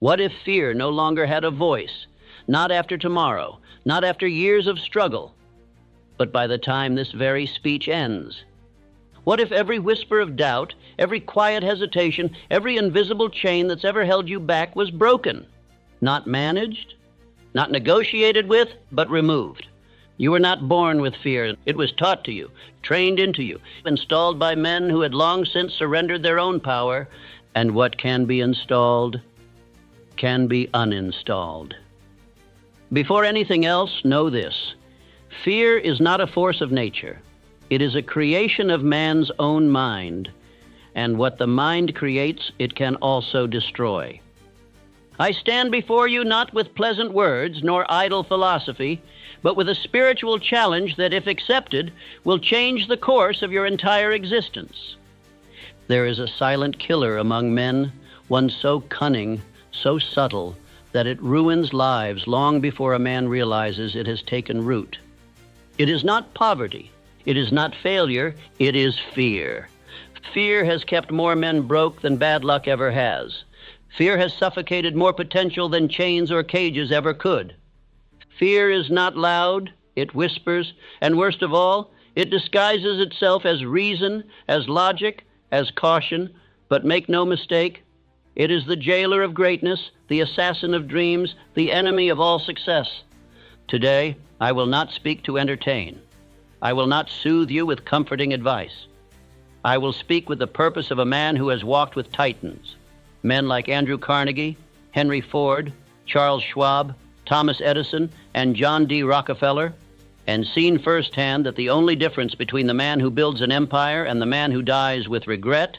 What if fear no longer had a voice, not after tomorrow, not after years of struggle, but by the time this very speech ends? What if every whisper of doubt, every quiet hesitation, every invisible chain that's ever held you back was broken? Not managed, not negotiated with, but removed. You were not born with fear. It was taught to you, trained into you, installed by men who had long since surrendered their own power, and what can be installed can be uninstalled. Before anything else, know this. Fear is not a force of nature. It is a creation of man's own mind, and what the mind creates, it can also destroy. I stand before you not with pleasant words nor idle philosophy, but with a spiritual challenge that, if accepted, will change the course of your entire existence. There is a silent killer among men, one so cunning, so subtle, that it ruins lives long before a man realizes it has taken root. It is not poverty. It is not failure. It is fear. Fear has kept more men broke than bad luck ever has. Fear has suffocated more potential than chains or cages ever could. Fear is not loud. It whispers, and worst of all, it disguises itself as reason, as logic, as caution, but make no mistake, it is the jailer of greatness, the assassin of dreams, the enemy of all success. Today, I will not speak to entertain. I will not soothe you with comforting advice. I will speak with the purpose of a man who has walked with titans, men like Andrew Carnegie, Henry Ford, Charles Schwab, Thomas Edison, and John D. Rockefeller, and seen firsthand that the only difference between the man who builds an empire and the man who dies with regret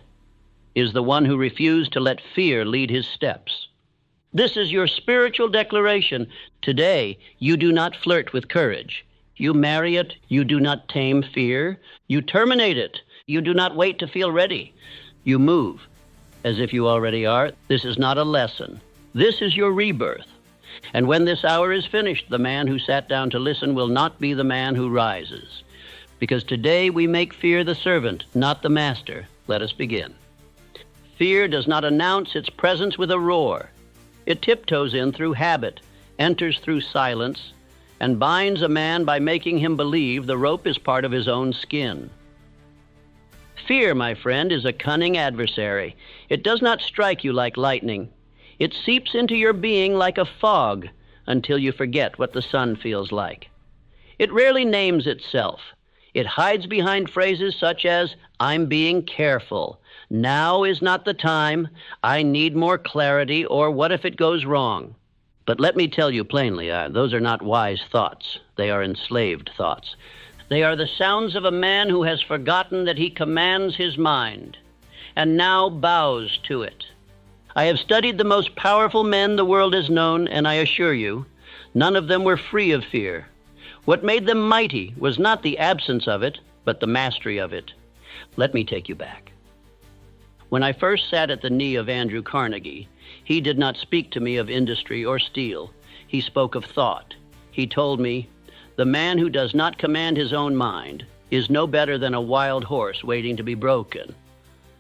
is the one who refused to let fear lead his steps. This is your spiritual declaration. Today, you do not flirt with courage. You marry it. You do not tame fear. You terminate it. You do not wait to feel ready. You move as if you already are. This is not a lesson. This is your rebirth. And when this hour is finished, the man who sat down to listen will not be the man who rises. Because today we make fear the servant, not the master. Let us begin. Fear does not announce its presence with a roar. It tiptoes in through habit, enters through silence, and binds a man by making him believe the rope is part of his own skin. Fear, my friend, is a cunning adversary. It does not strike you like lightning. It seeps into your being like a fog until you forget what the sun feels like. It rarely names itself. It hides behind phrases such as, "I'm being careful," "Now is not the time," "I need more clarity," or "What if it goes wrong?" But let me tell you plainly, those are not wise thoughts. They are enslaved thoughts. They are the sounds of a man who has forgotten that he commands his mind and now bows to it. I have studied the most powerful men the world has known, and I assure you, none of them were free of fear. What made them mighty was not the absence of it, but the mastery of it. Let me take you back. When I first sat at the knee of Andrew Carnegie, he did not speak to me of industry or steel. He spoke of thought. He told me, "The man who does not command his own mind is no better than a wild horse waiting to be broken."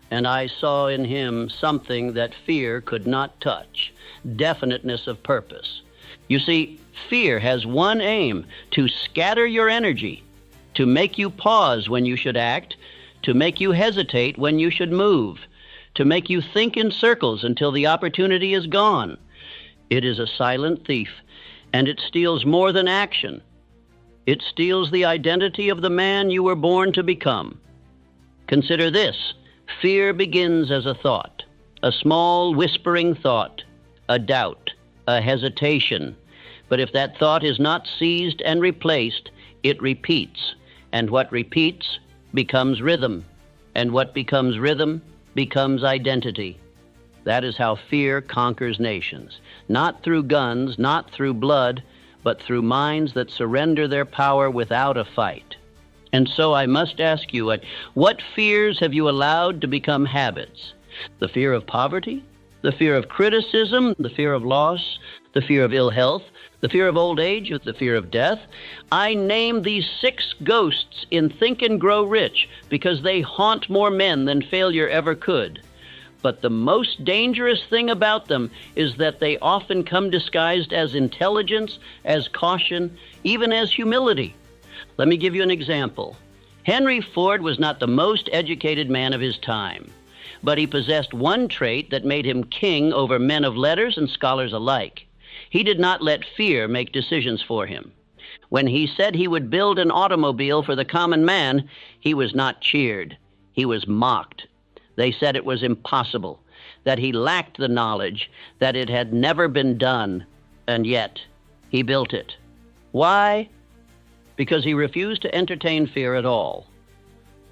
And I saw in him something that fear could not touch, definiteness of purpose. You see, fear has one aim: to scatter your energy, to make you pause when you should act, to make you hesitate when you should move, to make you think in circles until the opportunity is gone. It is a silent thief, and it steals more than action. It steals the identity of the man you were born to become. Consider this. Fear begins as a thought, a small whispering thought, a doubt, a hesitation. But if that thought is not seized and replaced, it repeats, and what repeats becomes rhythm, and what becomes rhythm becomes identity. That is how fear conquers nations, not through guns, not through blood, but through minds that surrender their power without a fight. And so I must ask you, what fears have you allowed to become habits? The fear of poverty? The fear of criticism? The fear of loss? The fear of ill health? The fear of old age? The fear of death? I name these 6 ghosts in Think and Grow Rich because they haunt more men than failure ever could. But the most dangerous thing about them is that they often come disguised as intelligence, as caution, even as humility. Let me give you an example. Henry Ford was not the most educated man of his time, but he possessed one trait that made him king over men of letters and scholars alike. He did not let fear make decisions for him. When he said he would build an automobile for the common man, he was not cheered. He was mocked. They said it was impossible, that he lacked the knowledge, that it had never been done, and yet he built it. Why? Because he refused to entertain fear at all.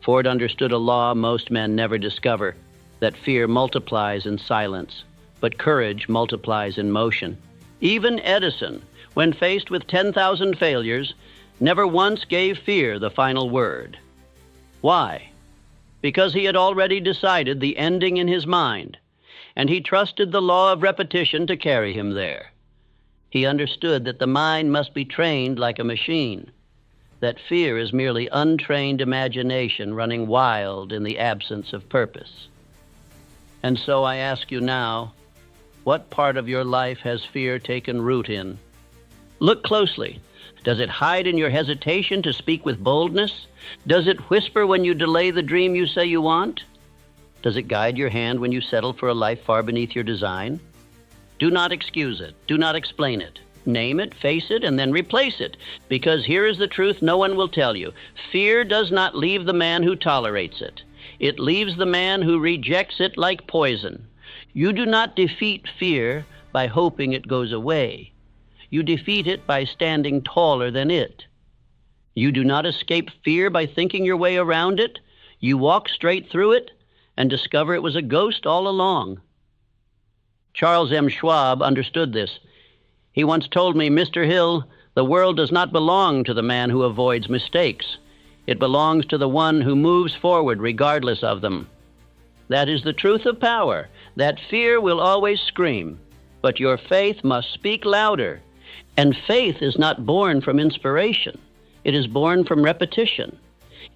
Ford understood a law most men never discover, that fear multiplies in silence, but courage multiplies in motion. Even Edison, when faced with 10,000 failures, never once gave fear the final word. Why? Because he had already decided the ending in his mind, and he trusted the law of repetition to carry him there. He understood that the mind must be trained like a machine, that fear is merely untrained imagination running wild in the absence of purpose. And so I ask you now, what part of your life has fear taken root in? Look closely. Does it hide in your hesitation to speak with boldness? Does it whisper when you delay the dream you say you want? Does it guide your hand when you settle for a life far beneath your design? Do not excuse it. Do not explain it. Name it, face it, and then replace it. Because here is the truth no one will tell you. Fear does not leave the man who tolerates it. It leaves the man who rejects it like poison. You do not defeat fear by hoping it goes away. You defeat it by standing taller than it. You do not escape fear by thinking your way around it. You walk straight through it and discover it was a ghost all along. Charles M. Schwab understood this. He once told me, "Mr. Hill, the world does not belong to the man who avoids mistakes. It belongs to the one who moves forward regardless of them." That is the truth of power, that fear will always scream, but your faith must speak louder. And faith is not born from inspiration. It is born from repetition.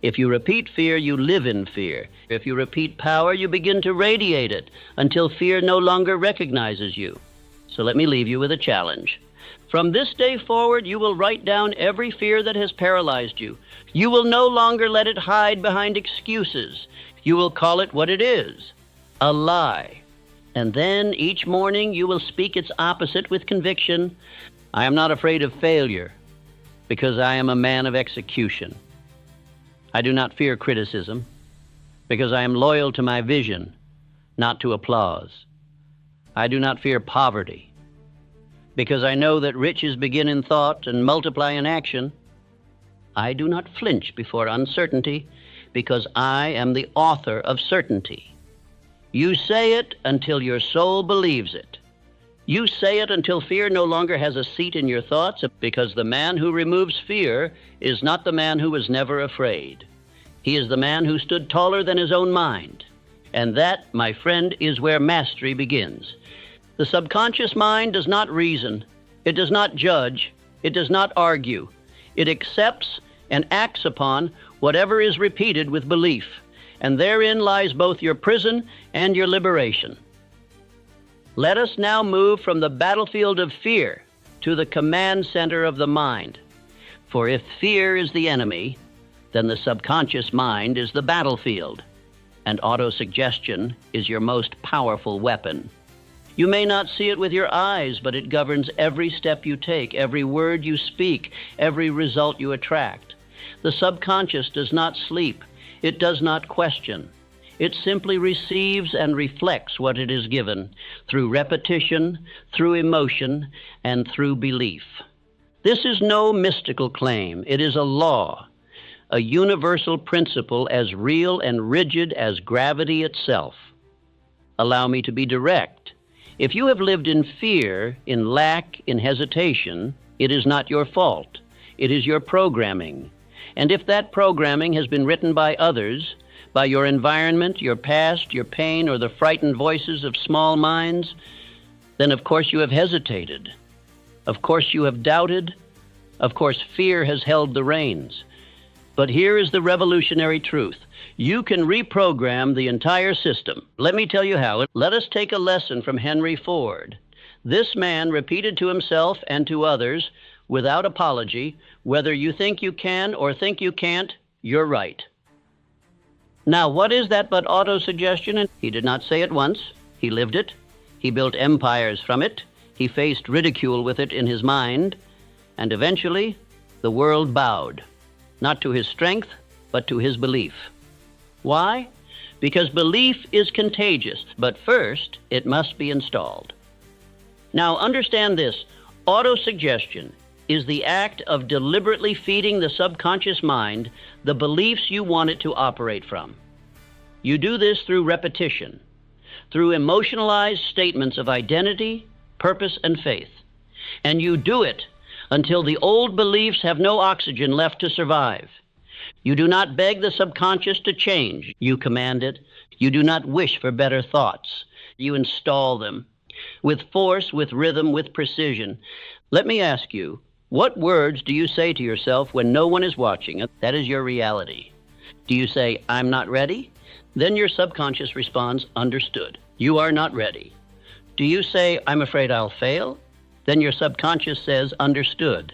If you repeat fear, you live in fear. If you repeat power, you begin to radiate it until fear no longer recognizes you. So let me leave you with a challenge. From this day forward, you will write down every fear that has paralyzed you. You will no longer let it hide behind excuses. You will call it what it is, a lie. And then each morning you will speak its opposite with conviction. I am not afraid of failure because I am a man of execution. I do not fear criticism because I am loyal to my vision, not to applause. I do not fear poverty because I know that riches begin in thought and multiply in action. I do not flinch before uncertainty because I am the author of certainty. You say it until your soul believes it. You say it until fear no longer has a seat in your thoughts, because the man who removes fear is not the man who was never afraid. He is the man who stood taller than his own mind. And that, my friend, is where mastery begins. The subconscious mind does not reason. It does not judge. It does not argue. It accepts and acts upon whatever is repeated with belief. And therein lies both your prison and your liberation. Let us now move from the battlefield of fear to the command center of the mind. For if fear is the enemy, then the subconscious mind is the battlefield, and autosuggestion is your most powerful weapon. You may not see it with your eyes, but it governs every step you take, every word you speak, every result you attract. The subconscious does not sleep. It does not question. It simply receives and reflects what it is given through repetition, through emotion, and through belief. This is no mystical claim. It is a law, a universal principle as real and rigid as gravity itself. Allow me to be direct. If you have lived in fear, in lack, in hesitation, it is not your fault. It is your programming. And if that programming has been written by others, by your environment, your past, your pain, or the frightened voices of small minds, then of course you have hesitated. Of course you have doubted. Of course fear has held the reins. But here is the revolutionary truth. You can reprogram the entire system. Let me tell you how. Let us take a lesson from Henry Ford. This man repeated to himself and to others, without apology, whether you think you can or think you can't, you're right. Now, what is that but autosuggestion? He did not say it once. He lived it. He built empires from it. He faced ridicule with it in his mind. And eventually, the world bowed, not to his strength, but to his belief. Why? Because belief is contagious, but first, it must be installed. Now, understand this. Autosuggestion is the act of deliberately feeding the subconscious mind the beliefs you want it to operate from. You do this through repetition, through emotionalized statements of identity, purpose, and faith. And you do it until the old beliefs have no oxygen left to survive. You do not beg the subconscious to change. You command it. You do not wish for better thoughts. You install them with force, with rhythm, with precision. Let me ask you, what words do you say to yourself when no one is watching? That is your reality. Do you say, I'm not ready? Then your subconscious responds, understood. You are not ready. Do you say, I'm afraid I'll fail? Then your subconscious says, understood.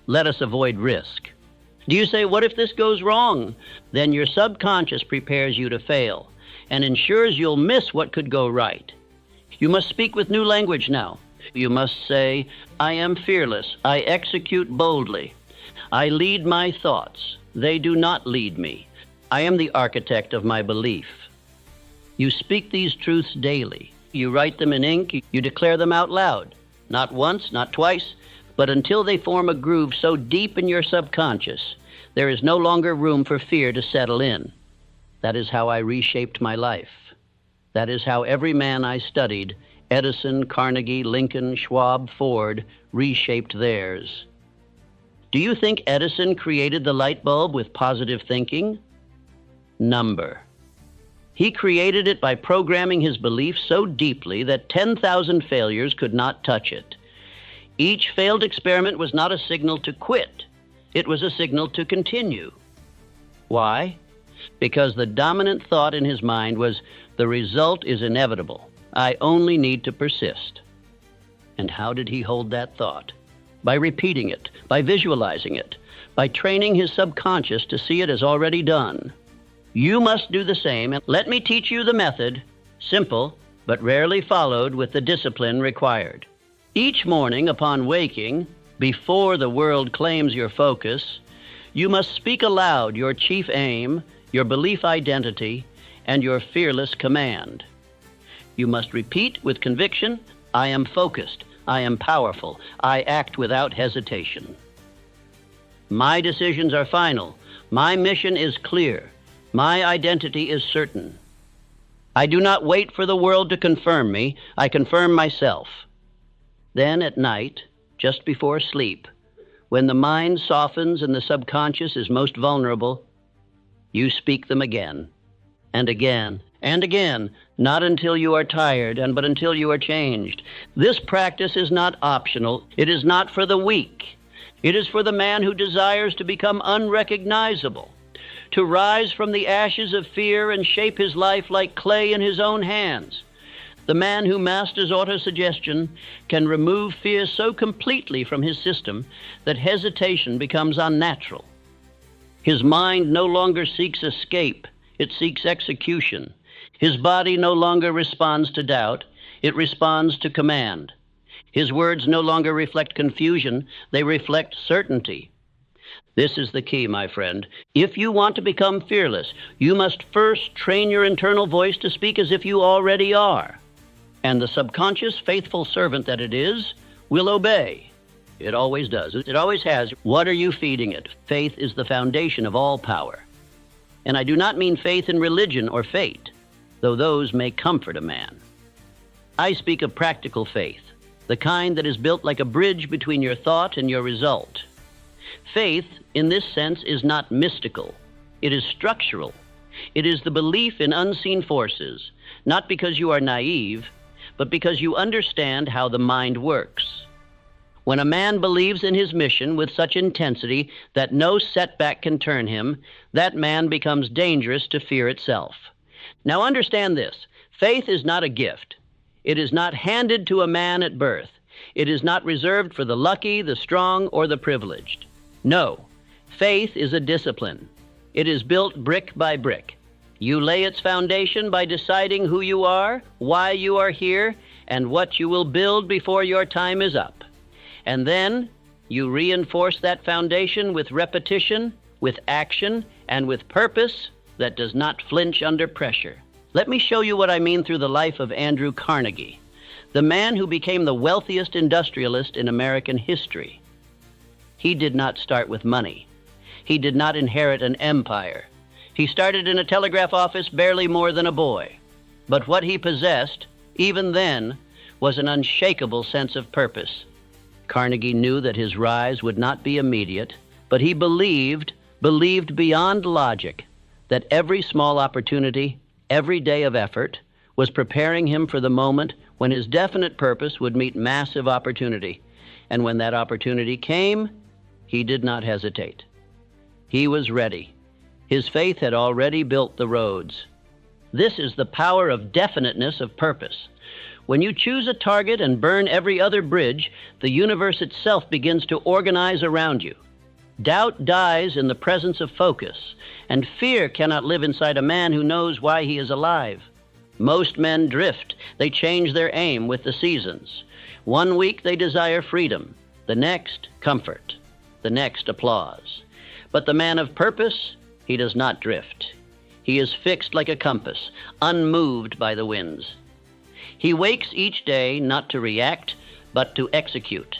Let us avoid risk. Do you say, what if this goes wrong? Then your subconscious prepares you to fail and ensures you'll miss what could go right. You must speak with new language now. You must say, I am fearless. I execute boldly. I lead my thoughts. They do not lead me. I am the architect of my belief. You speak these truths daily. You write them in ink. You declare them out loud. Not once, not twice, but until they form a groove so deep in your subconscious, there is no longer room for fear to settle in. That is how I reshaped my life. That is how every man I studied, Edison, Carnegie, Lincoln, Schwab, Ford, reshaped theirs. Do you think Edison created the light bulb with positive thinking? Number. He created it by programming his beliefs so deeply that 10,000 failures could not touch it. Each failed experiment was not a signal to quit. It was a signal to continue. Why? Because the dominant thought in his mind was, the result is inevitable. I only need to persist. And how did he hold that thought? By repeating it, by visualizing it, by training his subconscious to see it as already done. You must do the same, and let me teach you the method, simple, but rarely followed with the discipline required. Each morning upon waking, before the world claims your focus, you must speak aloud your chief aim, your belief identity, and your fearless command. You must repeat with conviction, I am focused, I am powerful, I act without hesitation. My decisions are final, my mission is clear, my identity is certain. I do not wait for the world to confirm me, I confirm myself. Then at night, just before sleep, when the mind softens and the subconscious is most vulnerable, you speak them again, and again, and again, not until you are tired, but until you are changed. This practice is not optional. It is not for the weak. It is for the man who desires to become unrecognizable, to rise from the ashes of fear and shape his life like clay in his own hands. The man who masters autosuggestion can remove fear so completely from his system that hesitation becomes unnatural. His mind no longer seeks escape, it seeks execution. His body no longer responds to doubt, it responds to command. His words no longer reflect confusion, they reflect certainty. This is the key, my friend. If you want to become fearless, you must first train your internal voice to speak as if you already are. And the subconscious, faithful servant that it is, will obey. It always does. It always has. What are you feeding it? Faith is the foundation of all power. And I do not mean faith in religion or fate, though those may comfort a man. I speak of practical faith, the kind that is built like a bridge between your thought and your result. Faith, in this sense, is not mystical. It is structural. It is the belief in unseen forces, not because you are naive, but because you understand how the mind works. When a man believes in his mission with such intensity that no setback can turn him, that man becomes dangerous to fear itself. Now understand this. Faith is not a gift. It is not handed to a man at birth. It is not reserved for the lucky, the strong, or the privileged. No, faith is a discipline. It is built brick by brick. You lay its foundation by deciding who you are, why you are here, and what you will build before your time is up. And then you reinforce that foundation with repetition, with action, and with purpose that does not flinch under pressure. Let me show you what I mean through the life of Andrew Carnegie, the man who became the wealthiest industrialist in American history. He did not start with money. He did not inherit an empire. He started in a telegraph office barely more than a boy. But what he possessed, even then, was an unshakable sense of purpose. Carnegie knew that his rise would not be immediate, but he believed beyond logic, that every small opportunity, every day of effort, was preparing him for the moment when his definite purpose would meet massive opportunity. And when that opportunity came, he did not hesitate. He was ready. His faith had already built the roads. This is the power of definiteness of purpose. When you choose a target and burn every other bridge, the universe itself begins to organize around you. Doubt dies in the presence of focus, and fear cannot live inside a man who knows why he is alive. Most men drift. They change their aim with the seasons. One week they desire freedom, the next comfort, the next applause. But the man of purpose, he does not drift. He is fixed like a compass, unmoved by the winds. He wakes each day not to react, but to execute.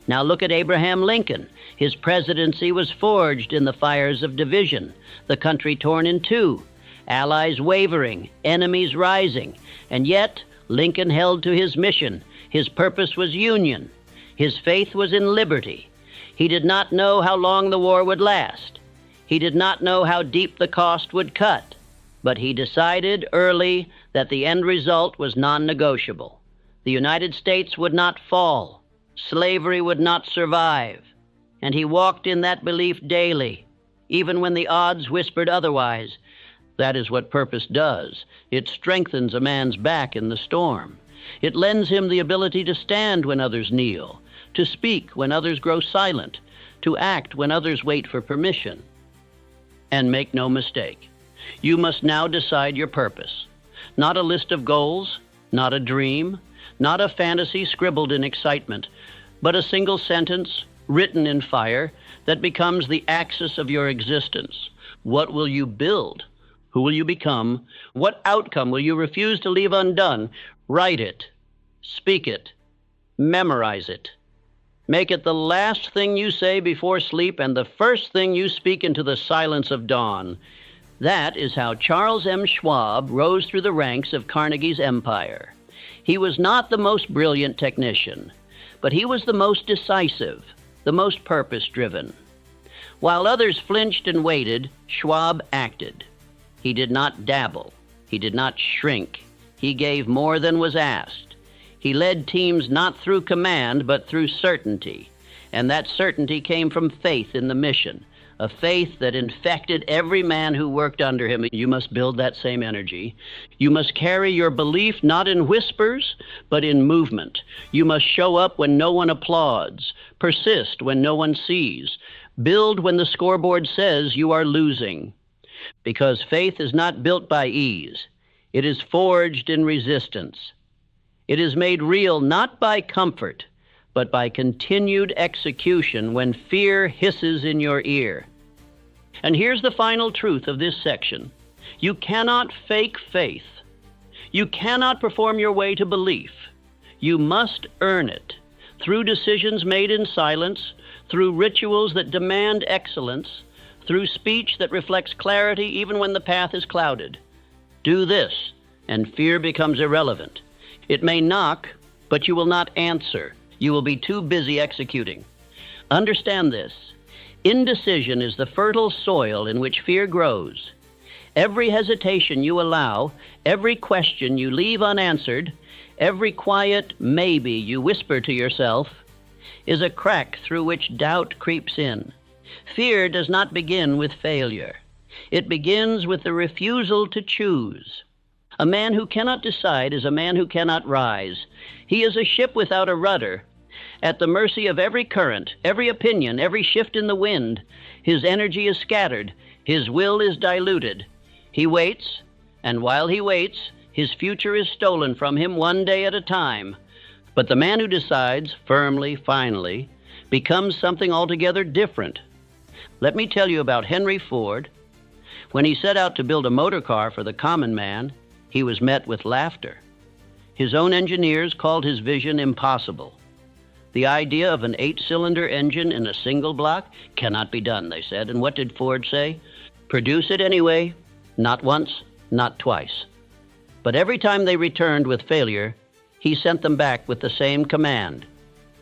Now look at Abraham Lincoln. His presidency was forged in the fires of division, the country torn in two, allies wavering, enemies rising, and yet Lincoln held to his mission. His purpose was union. His faith was in liberty. He did not know how long the war would last. He did not know how deep the cost would cut, but he decided early that the end result was non-negotiable. The United States would not fall. Slavery would not survive. And he walked in that belief daily, even when the odds whispered otherwise. That is what purpose does. It strengthens a man's back in the storm. It lends him the ability to stand when others kneel, to speak when others grow silent, to act when others wait for permission. And make no mistake, you must now decide your purpose. Not a list of goals, not a dream, not a fantasy scribbled in excitement, but a single sentence written in fire that becomes the axis of your existence. What will you build? Who will you become? What outcome will you refuse to leave undone? Write it, speak it, memorize it. Make it the last thing you say before sleep and the first thing you speak into the silence of dawn. That is how Charles M. Schwab rose through the ranks of Carnegie's empire. He was not the most brilliant technician, but he was the most decisive, the most purpose-driven. While others flinched and waited, Schwab acted. He did not dabble. He did not shrink. He gave more than was asked. He led teams not through command, but through certainty. And that certainty came from faith in the mission, a faith that infected every man who worked under him. You must build that same energy. You must carry your belief not in whispers, but in movement. You must show up when no one applauds, persist when no one sees, build when the scoreboard says you are losing. Because faith is not built by ease. It is forged in resistance. It is made real not by comfort, but by continued execution when fear hisses in your ear. And here's the final truth of this section. You cannot fake faith. You cannot perform your way to belief. You must earn it through decisions made in silence, through rituals that demand excellence, through speech that reflects clarity even when the path is clouded. Do this, and fear becomes irrelevant. It may knock, but you will not answer. You will be too busy executing. Understand this. Indecision is the fertile soil in which fear grows. Every hesitation you allow, every question you leave unanswered, every quiet maybe you whisper to yourself is a crack through which doubt creeps in. Fear does not begin with failure. It begins with the refusal to choose. A man who cannot decide is a man who cannot rise. He is a ship without a rudder, at the mercy of every current, every opinion, every shift in the wind. His energy is scattered. His will is diluted. He waits, and while he waits, his future is stolen from him one day at a time. But the man who decides, firmly, finally, becomes something altogether different. Let me tell you about Henry Ford. When he set out to build a motor car for the common man, he was met with laughter. His own engineers called his vision impossible. The idea of an 8-cylinder engine in a single block cannot be done, they said. And what did Ford say? Produce it anyway, not once, not twice. But every time they returned with failure, he sent them back with the same command: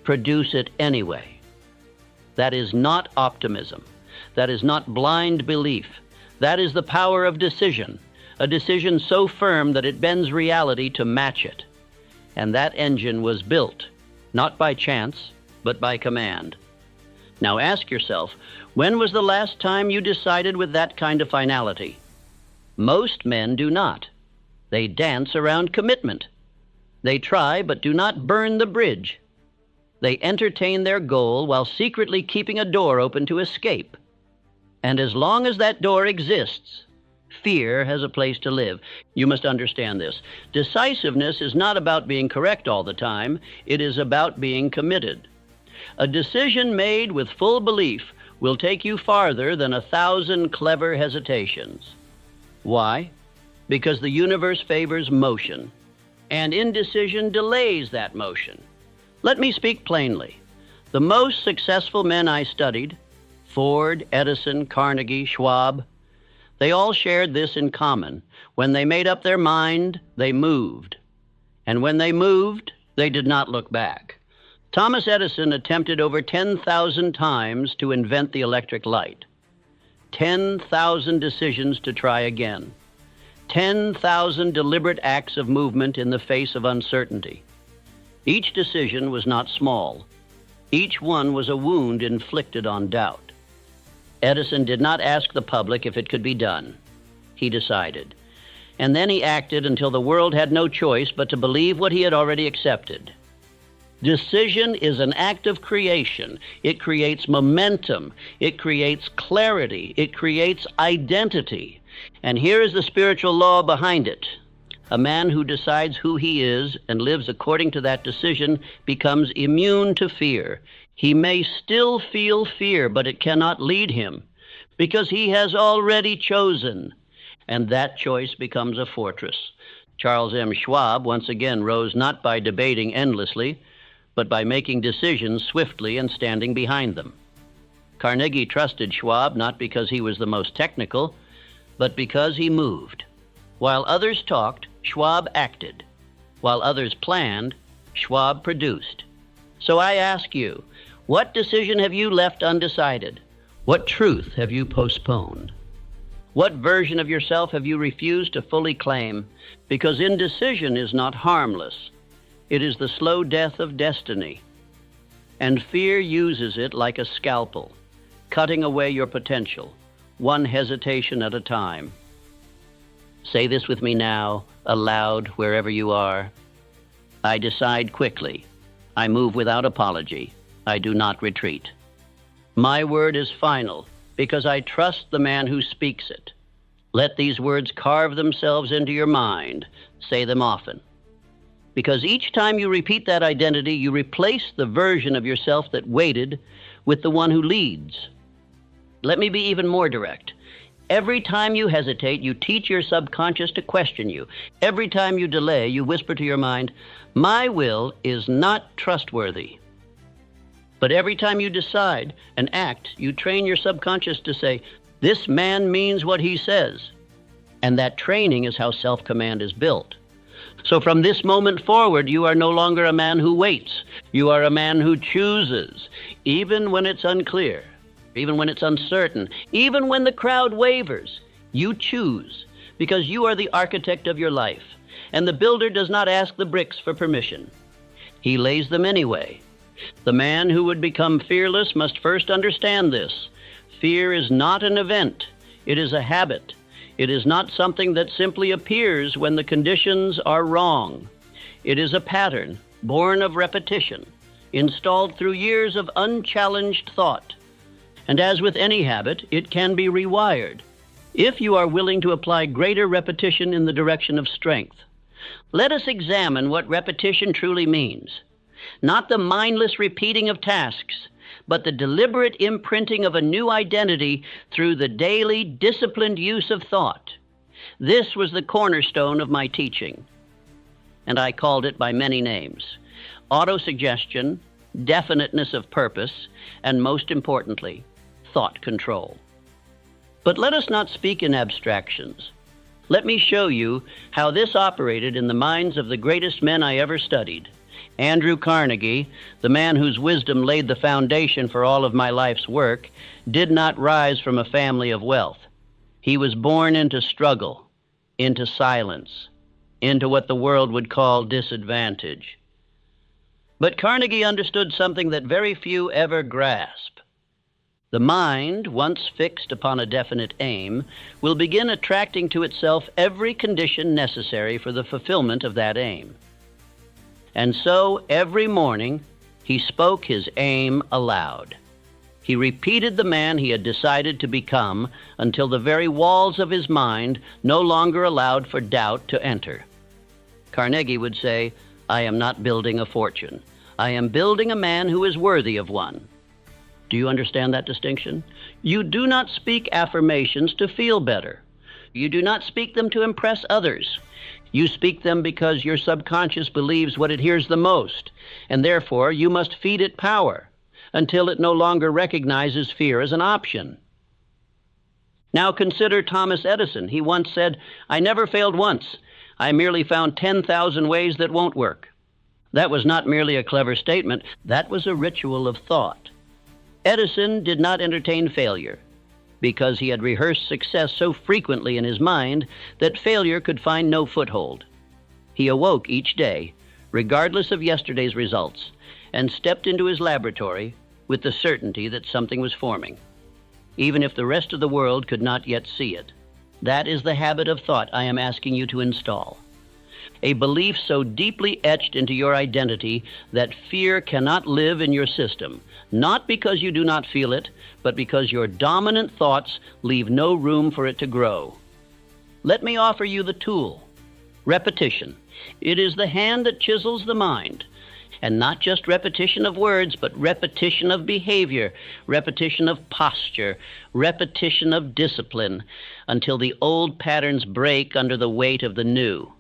produce it anyway. That is not optimism. That is not blind belief. That is the power of decision, a decision so firm that it bends reality to match it. And that engine was built, not by chance, but by command. Now ask yourself, when was the last time you decided with that kind of finality? Most men do not. They dance around commitment. They try but do not burn the bridge. They entertain their goal while secretly keeping a door open to escape. And as long as that door exists, fear has a place to live. You must understand this. Decisiveness is not about being correct all the time. It is about being committed. A decision made with full belief will take you farther than 1,000 clever hesitations. Why? Because the universe favors motion, and indecision delays that motion. Let me speak plainly. The most successful men I studied, Ford, Edison, Carnegie, Schwab, they all shared this in common. When they made up their mind, they moved. And when they moved, they did not look back. Thomas Edison attempted over 10,000 times to invent the electric light. 10,000 decisions to try again. 10,000 deliberate acts of movement in the face of uncertainty. Each decision was not small. Each one was a wound inflicted on doubt. Edison did not ask the public if it could be done. He decided. And then he acted until the world had no choice but to believe what he had already accepted. Decision is an act of creation. It creates momentum. It creates clarity. It creates identity. And here is the spiritual law behind it. A man who decides who he is and lives according to that decision becomes immune to fear. He may still feel fear, but it cannot lead him because he has already chosen. And that choice becomes a fortress. Charles M. Schwab once again rose not by debating endlessly, but by making decisions swiftly and standing behind them. Carnegie trusted Schwab not because he was the most technical, but because he moved. While others talked, Schwab acted. While others planned, Schwab produced. So I ask you, what decision have you left undecided? What truth have you postponed? What version of yourself have you refused to fully claim? Because indecision is not harmless. It is the slow death of destiny. And fear uses it like a scalpel, cutting away your potential, one hesitation at a time. Say this with me now, aloud, wherever you are. I decide quickly. I move without apology. I do not retreat. My word is final because I trust the man who speaks it. Let these words carve themselves into your mind. Say them often. Because each time you repeat that identity, you replace the version of yourself that waited with the one who leads. Let me be even more direct. Every time you hesitate, you teach your subconscious to question you. Every time you delay, you whisper to your mind, my will is not trustworthy. But every time you decide and act, you train your subconscious to say, this man means what he says. And that training is how self-command is built. So from this moment forward, you are no longer a man who waits. You are a man who chooses, even when it's unclear, even when it's uncertain, even when the crowd wavers. You choose, because you are the architect of your life. And the builder does not ask the bricks for permission. He lays them anyway, The man who would become fearless must first understand this. Fear is not an event. It is a habit. It is not something that simply appears when the conditions are wrong. It is a pattern, born of repetition, installed through years of unchallenged thought. And as with any habit, it can be rewired, if you are willing to apply greater repetition in the direction of strength. Let us examine what repetition truly means. Not the mindless repeating of tasks, but the deliberate imprinting of a new identity through the daily, disciplined use of thought. This was the cornerstone of my teaching, and I called it by many names: autosuggestion, definiteness of purpose, and most importantly, thought control. But let us not speak in abstractions. Let me show you how this operated in the minds of the greatest men I ever studied. Andrew Carnegie, the man whose wisdom laid the foundation for all of my life's work, did not rise from a family of wealth. He was born into struggle, into silence, into what the world would call disadvantage. But Carnegie understood something that very few ever grasp. The mind, once fixed upon a definite aim, will begin attracting to itself every condition necessary for the fulfillment of that aim. And so, every morning, he spoke his aim aloud. He repeated the man he had decided to become until the very walls of his mind no longer allowed for doubt to enter. Carnegie would say, "I am not building a fortune. I am building a man who is worthy of one." Do you understand that distinction? You do not speak affirmations to feel better. You do not speak them to impress others. You speak them because your subconscious believes what it hears the most, and therefore you must feed it power until it no longer recognizes fear as an option. Now consider Thomas Edison. He once said, "I never failed once. I merely found 10,000 ways that won't work." That was not merely a clever statement. That was a ritual of thought. Edison did not entertain failure because he had rehearsed success so frequently in his mind that failure could find no foothold. He awoke each day, regardless of yesterday's results, and stepped into his laboratory with the certainty that something was forming, even if the rest of the world could not yet see it. That is the habit of thought I am asking you to install. A belief so deeply etched into your identity that fear cannot live in your system, not because you do not feel it, but because your dominant thoughts leave no room for it to grow. Let me offer you the tool: repetition. It is the hand that chisels the mind, and not just repetition of words, but repetition of behavior, repetition of posture, repetition of discipline, until the old patterns break under the weight of the new.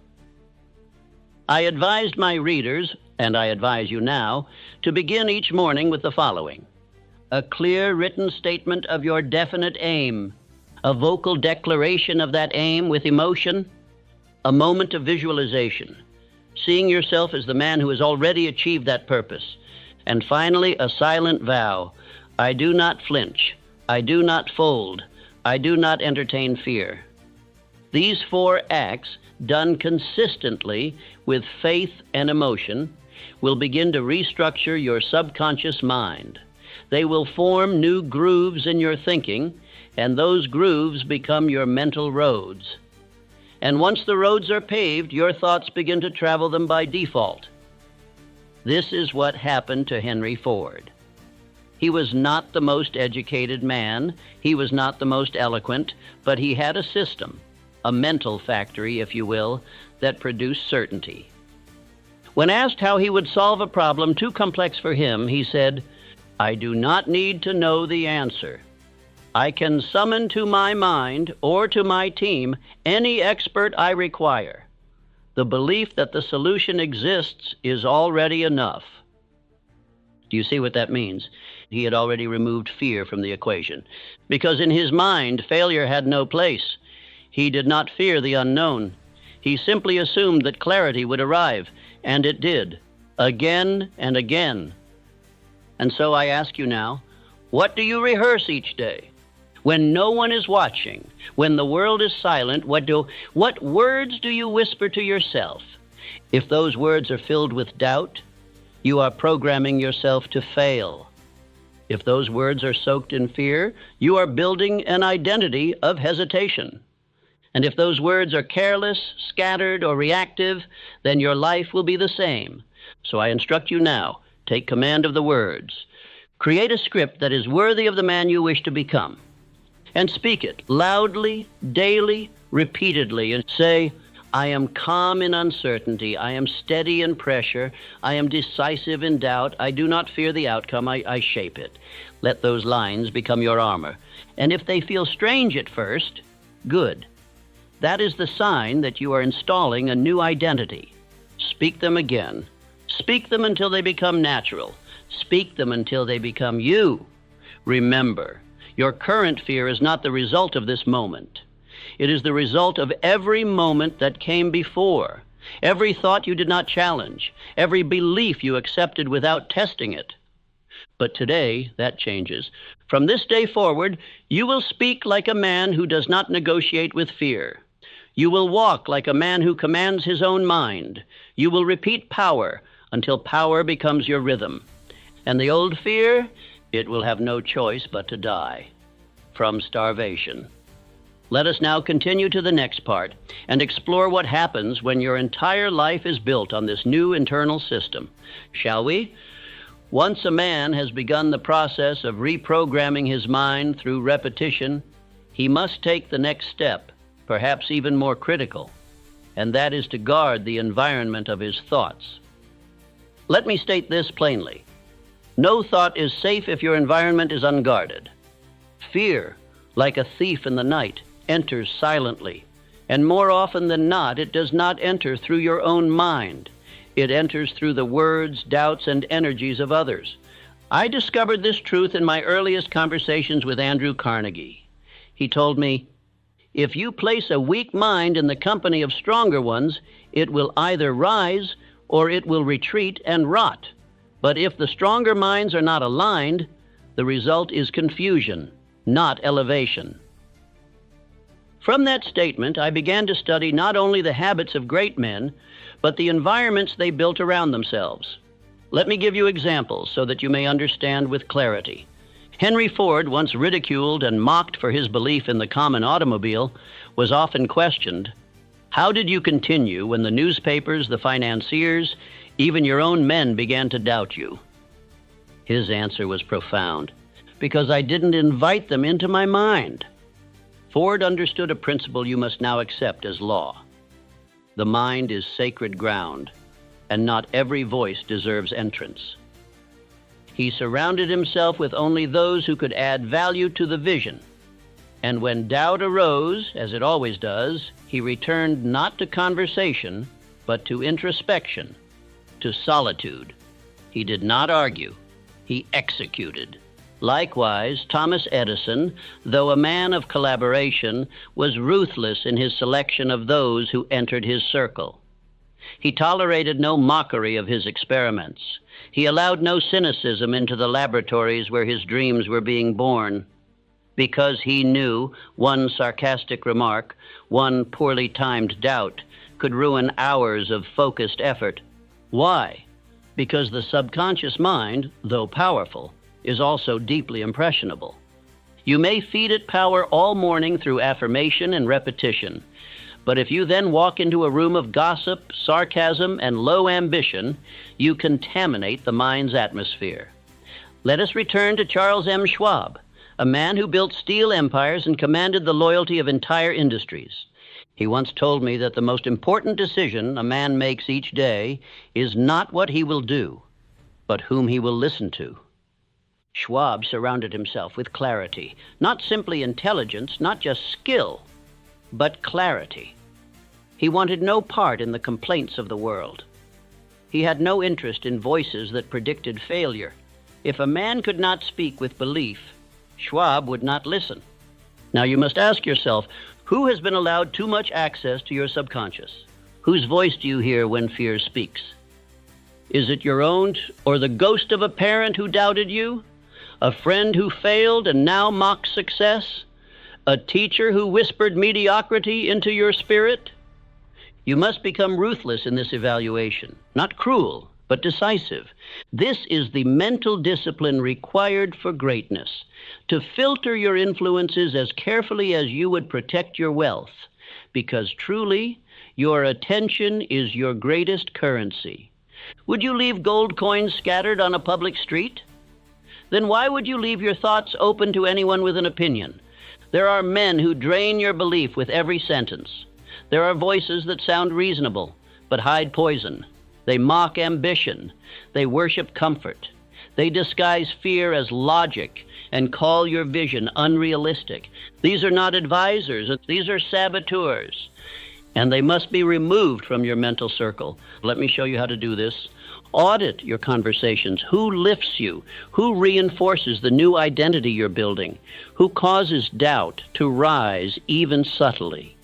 I advised my readers, and I advise you now, to begin each morning with the following: a clear written statement of your definite aim, a vocal declaration of that aim with emotion, a moment of visualization, seeing yourself as the man who has already achieved that purpose, and finally a silent vow: I do not flinch, I do not fold, I do not entertain fear. These 4 acts, done consistently with faith and emotion, will begin to restructure your subconscious mind. They will form new grooves in your thinking, and those grooves become your mental roads. And once the roads are paved, your thoughts begin to travel them by default. This is what happened to Henry Ford. He was not the most educated man, he was not the most eloquent, but he had a system, a mental factory, if you will, that produced certainty. When asked how he would solve a problem too complex for him, he said, "I do not need to know the answer. I can summon to my mind or to my team any expert I require. The belief that the solution exists is already enough." Do you see what that means? He had already removed fear from the equation, because in his mind, failure had no place. He did not fear the unknown. He simply assumed that clarity would arrive, and it did, again and again. And so I ask you now, what do you rehearse each day? When no one is watching, when the world is silent, what words do you whisper to yourself? If those words are filled with doubt, You are programming yourself to fail. If those words are soaked in fear, you are building an identity of hesitation. And if those words are careless, scattered, or reactive, then your life will be the same. So I instruct you now, take command of the words. Create a script that is worthy of the man you wish to become. And speak it loudly, daily, repeatedly, and say, I am calm in uncertainty. I am steady in pressure. I am decisive in doubt. I do not fear the outcome. I shape it. Let those lines become your armor. And if they feel strange at first, good. That is the sign that you are installing a new identity. Speak them again. Speak them until they become natural. Speak them until they become you. Remember, your current fear is not the result of this moment. It is the result of every moment that came before, every thought you did not challenge, every belief you accepted without testing it. But today, that changes. From this day forward, you will speak like a man who does not negotiate with fear. You will walk like a man who commands his own mind. You will repeat power until power becomes your rhythm. And the old fear, it will have no choice but to die from starvation. Let us now continue to the next part and explore what happens when your entire life is built on this new internal system. Shall we? Once a man has begun the process of reprogramming his mind through repetition, he must take the next step, perhaps even more critical, and that is to guard the environment of his thoughts. Let me state this plainly. No thought is safe if your environment is unguarded. Fear, like a thief in the night, enters silently, and more often than not, it does not enter through your own mind. It enters through the words, doubts, and energies of others. I discovered this truth in my earliest conversations with Andrew Carnegie. He told me, if you place a weak mind in the company of stronger ones, it will either rise or it will retreat and rot. But if the stronger minds are not aligned, the result is confusion, not elevation. From that statement, I began to study not only the habits of great men, but the environments they built around themselves. Let me give you examples so that you may understand with clarity. Henry Ford, once ridiculed and mocked for his belief in the common automobile, was often questioned, how did you continue when the newspapers, the financiers, even your own men began to doubt you? His answer was profound, because I didn't invite them into my mind. Ford understood a principle you must now accept as law. The mind is sacred ground, and not every voice deserves entrance. He surrounded himself with only those who could add value to the vision. And when doubt arose, as it always does, he returned not to conversation, but to introspection, to solitude. He did not argue. He executed. Likewise, Thomas Edison, though a man of collaboration, was ruthless in his selection of those who entered his circle. He tolerated no mockery of his experiments. He allowed no cynicism into the laboratories where his dreams were being born. Because he knew one sarcastic remark, one poorly timed doubt, could ruin hours of focused effort. Why? Because the subconscious mind, though powerful, is also deeply impressionable. You may feed it power all morning through affirmation and repetition, but if you then walk into a room of gossip, sarcasm, and low ambition, you contaminate the mind's atmosphere. Let us return to Charles M. Schwab, a man who built steel empires and commanded the loyalty of entire industries. He once told me that the most important decision a man makes each day is not what he will do, but whom he will listen to. Schwab surrounded himself with clarity, not simply intelligence, not just skill, but clarity. He wanted no part in the complaints of the world. He had no interest in voices that predicted failure. If a man could not speak with belief, Schwab would not listen. Now you must ask yourself, who has been allowed too much access to your subconscious? Whose voice do you hear when fear speaks? Is it your own or the ghost of a parent who doubted you? A friend who failed and now mocks success? A teacher who whispered mediocrity into your spirit? You must become ruthless in this evaluation, not cruel, but decisive. This is the mental discipline required for greatness, to filter your influences as carefully as you would protect your wealth, because truly, your attention is your greatest currency. Would you leave gold coins scattered on a public street? Then why would you leave your thoughts open to anyone with an opinion? There are men who drain your belief with every sentence. There are voices that sound reasonable, but hide poison. They mock ambition. They worship comfort. They disguise fear as logic and call your vision unrealistic. These are not advisors. These are saboteurs. And they must be removed from your mental circle. Let me show you how to do this. Audit your conversations. Who lifts you? Who reinforces the new identity you're building? Who causes doubt to rise even subtly?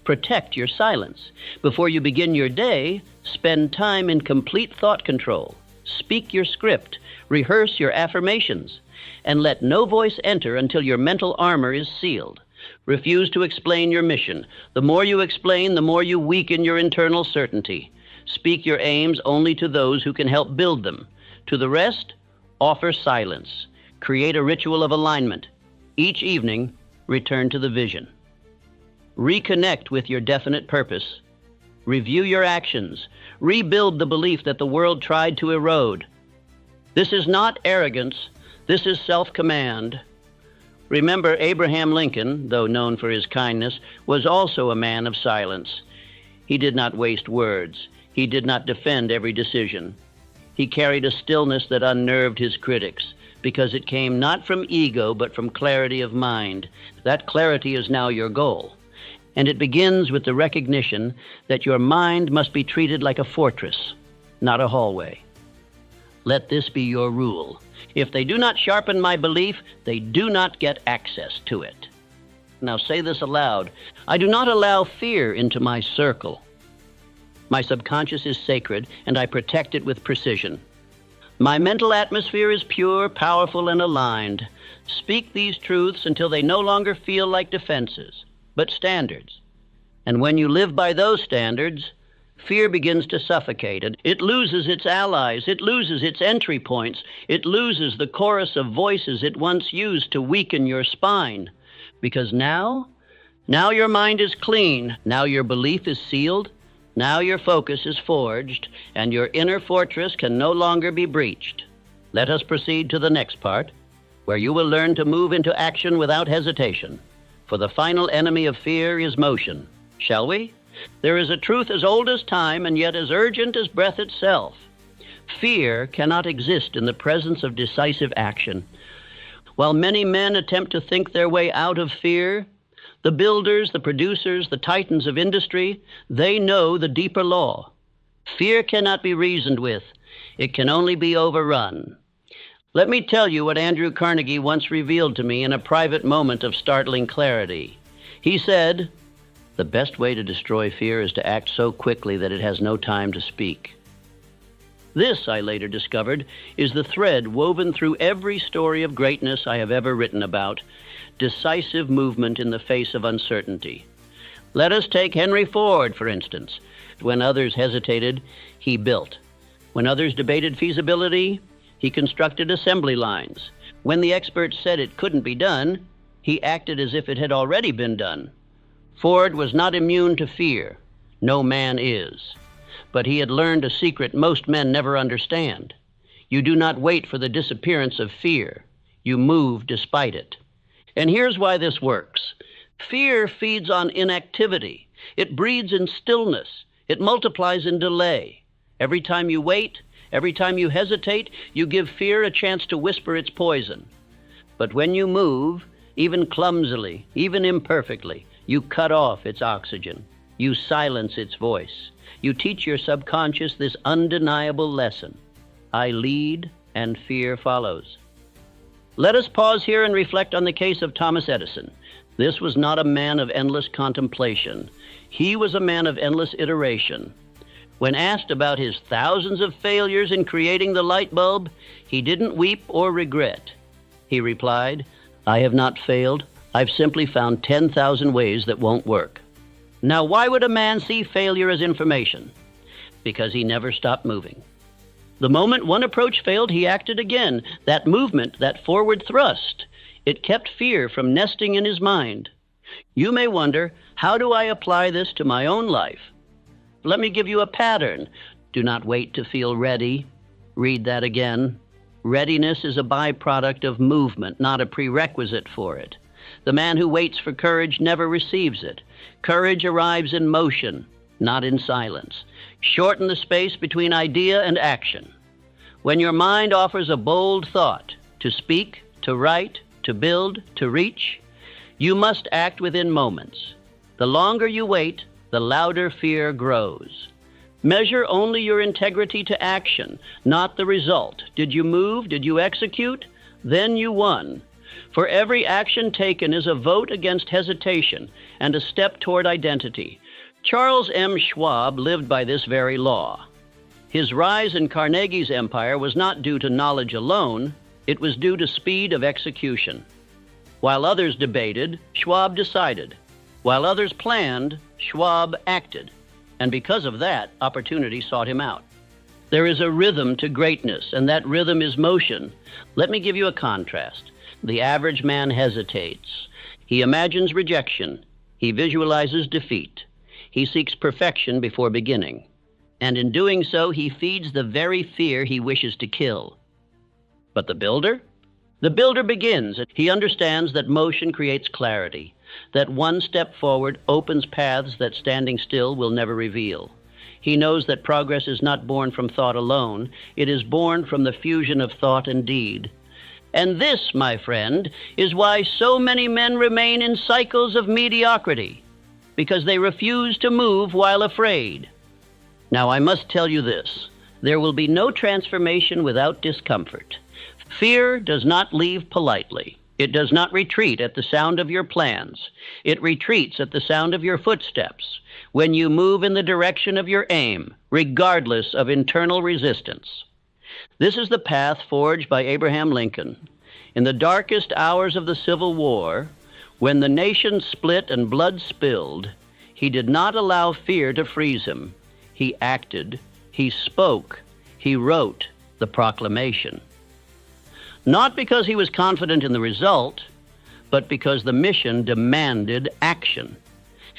Protect your silence. Before you begin your day, spend time in complete thought control. Speak your script. Rehearse your affirmations. And let no voice enter until your mental armor is sealed. Refuse to explain your mission. The more you explain, the more you weaken your internal certainty. Speak your aims only to those who can help build them. To the rest, offer silence. Create a ritual of alignment. Each evening, return to the vision. Reconnect with your definite purpose. Review your actions. Rebuild the belief that the world tried to erode. This is not arrogance. This is self-command. Remember, Abraham Lincoln, though known for his kindness, was also a man of silence. He did not waste words. He did not defend every decision. He carried a stillness that unnerved his critics, because it came not from ego, but from clarity of mind. That clarity is now your goal. And it begins with the recognition that your mind must be treated like a fortress, not a hallway. Let this be your rule. If they do not sharpen my belief, they do not get access to it. Now say this aloud. I do not allow fear into my circle. My subconscious is sacred, and I protect it with precision. My mental atmosphere is pure, powerful, and aligned. Speak these truths until they no longer feel like defenses, but standards. And when you live by those standards, fear begins to suffocate, and it loses its allies, it loses its entry points, it loses the chorus of voices it once used to weaken your spine. Because now your mind is clean, now your belief is sealed, now your focus is forged, and your inner fortress can no longer be breached. Let us proceed to the next part, where you will learn to move into action without hesitation. For the final enemy of fear is motion. Shall we? There is a truth as old as time and yet as urgent as breath itself. Fear cannot exist in the presence of decisive action. While many men attempt to think their way out of fear, the builders, the producers, the titans of industry, they know the deeper law. Fear cannot be reasoned with. It can only be overrun. Let me tell you what Andrew Carnegie once revealed to me in a private moment of startling clarity. He said, "The best way to destroy fear is to act so quickly that it has no time to speak." This, I later discovered, is the thread woven through every story of greatness I have ever written about: decisive movement in the face of uncertainty. Let us take Henry Ford, for instance. When others hesitated, he built. When others debated feasibility, he constructed assembly lines. When the experts said it couldn't be done, he acted as if it had already been done. Ford was not immune to fear. No man is. But he had learned a secret most men never understand. You do not wait for the disappearance of fear. You move despite it. And here's why this works. Fear feeds on inactivity. It breeds in stillness. It multiplies in delay. Every time you wait, every time you hesitate, you give fear a chance to whisper its poison. But when you move, even clumsily, even imperfectly, you cut off its oxygen. You silence its voice. You teach your subconscious this undeniable lesson. I lead, and fear follows. Let us pause here and reflect on the case of Thomas Edison. This was not a man of endless contemplation. He was a man of endless iteration. When asked about his thousands of failures in creating the light bulb, he didn't weep or regret. He replied, "I have not failed. I've simply found 10,000 ways that won't work." Now, why would a man see failure as information? Because he never stopped moving. The moment one approach failed, he acted again. That movement, that forward thrust, it kept fear from nesting in his mind. You may wonder, how do I apply this to my own life? Let me give you a pattern. Do not wait to feel ready. Read that again. Readiness is a byproduct of movement, not a prerequisite for it. The man who waits for courage never receives it. Courage arrives in motion, not in silence. Shorten the space between idea and action. When your mind offers a bold thought, to speak, to write, to build, to reach, you must act within moments. The longer you wait, the louder fear grows. Measure only your integrity to action, not the result. Did you move? Did you execute? Then you won. For every action taken is a vote against hesitation and a step toward identity. Charles M. Schwab lived by this very law. His rise in Carnegie's empire was not due to knowledge alone, it was due to speed of execution. While others debated, Schwab decided. While others planned, Schwab acted. And because of that, opportunity sought him out. There is a rhythm to greatness, and that rhythm is motion. Let me give you a contrast. The average man hesitates. He imagines rejection. He visualizes defeat. He seeks perfection before beginning. And in doing so, he feeds the very fear he wishes to kill. But the builder? The builder begins. He understands that motion creates clarity, that one step forward opens paths that standing still will never reveal. He knows that progress is not born from thought alone. It is born from the fusion of thought and deed. And this, my friend, is why so many men remain in cycles of mediocrity, because they refuse to move while afraid. Now, I must tell you this. There will be no transformation without discomfort. Fear does not leave politely. It does not retreat at the sound of your plans. It retreats at the sound of your footsteps, when you move in the direction of your aim, regardless of internal resistance. This is the path forged by Abraham Lincoln. In the darkest hours of the Civil War, when the nation split and blood spilled, he did not allow fear to freeze him. He acted, he spoke, he wrote the proclamation. Not because he was confident in the result, but because the mission demanded action.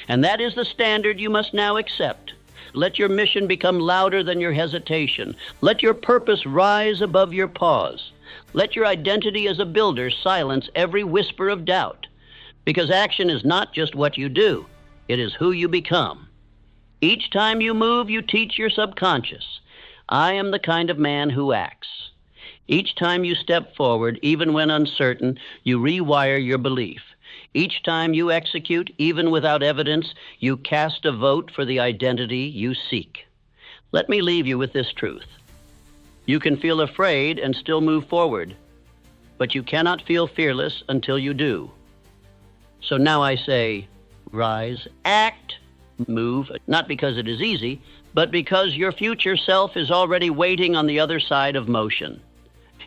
And that is the standard you must now accept. Let your mission become louder than your hesitation. Let your purpose rise above your pause. Let your identity as a builder silence every whisper of doubt. Because action is not just what you do, it is who you become. Each time you move, you teach your subconscious, I am the kind of man who acts. Each time you step forward, even when uncertain, you rewire your belief. Each time you execute, even without evidence, you cast a vote for the identity you seek. Let me leave you with this truth. You can feel afraid and still move forward, but you cannot feel fearless until you do. So now I say, rise, act, move, not because it is easy, but because your future self is already waiting on the other side of motion.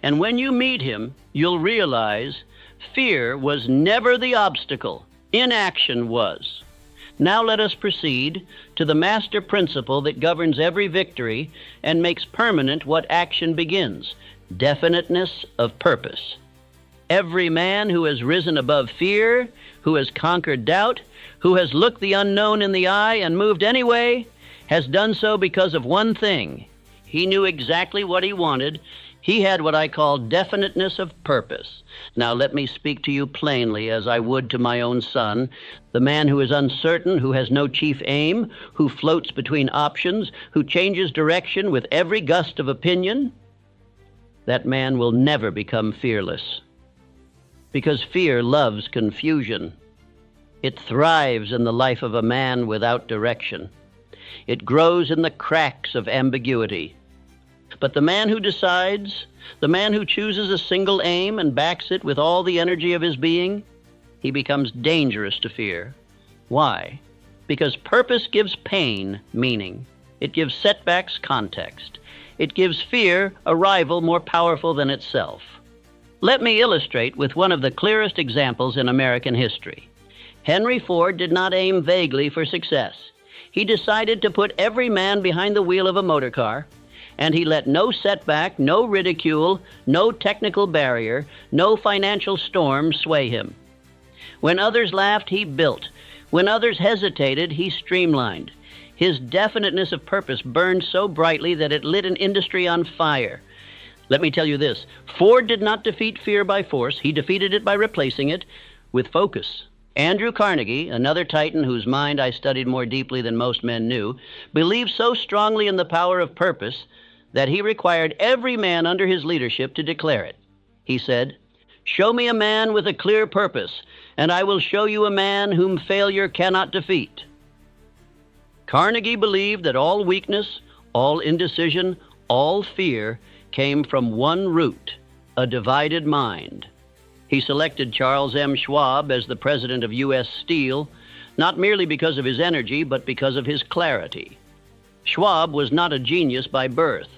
And when you meet him, you'll realize fear was never the obstacle. Inaction was. Now let us proceed to the master principle that governs every victory and makes permanent what action begins: definiteness of purpose. Every man who has risen above fear, who has conquered doubt, who has looked the unknown in the eye and moved anyway, has done so because of one thing. He knew exactly what he wanted. He had what I call definiteness of purpose. Now let me speak to you plainly as I would to my own son. The man who is uncertain, who has no chief aim, who floats between options, who changes direction with every gust of opinion, that man will never become fearless. Because fear loves confusion. It thrives in the life of a man without direction. It grows in the cracks of ambiguity. But the man who decides, the man who chooses a single aim and backs it with all the energy of his being, he becomes dangerous to fear. Why? Because purpose gives pain meaning. It gives setbacks context. It gives fear a rival more powerful than itself. Let me illustrate with one of the clearest examples in American history. Henry Ford did not aim vaguely for success. He decided to put every man behind the wheel of a motor car and he let no setback, no ridicule, no technical barrier, no financial storm sway him. When others laughed, he built. When others hesitated, he streamlined. His definiteness of purpose burned so brightly that it lit an industry on fire. Let me tell you this, Ford did not defeat fear by force. He defeated it by replacing it with focus. Andrew Carnegie, another titan whose mind I studied more deeply than most men knew, believed so strongly in the power of purpose that he required every man under his leadership to declare it. He said, "Show me a man with a clear purpose, and I will show you a man whom failure cannot defeat." Carnegie believed that all weakness, all indecision, all fear came from one root, a divided mind. He selected Charles M. Schwab as the president of U.S. Steel, not merely because of his energy, but because of his clarity. Schwab was not a genius by birth,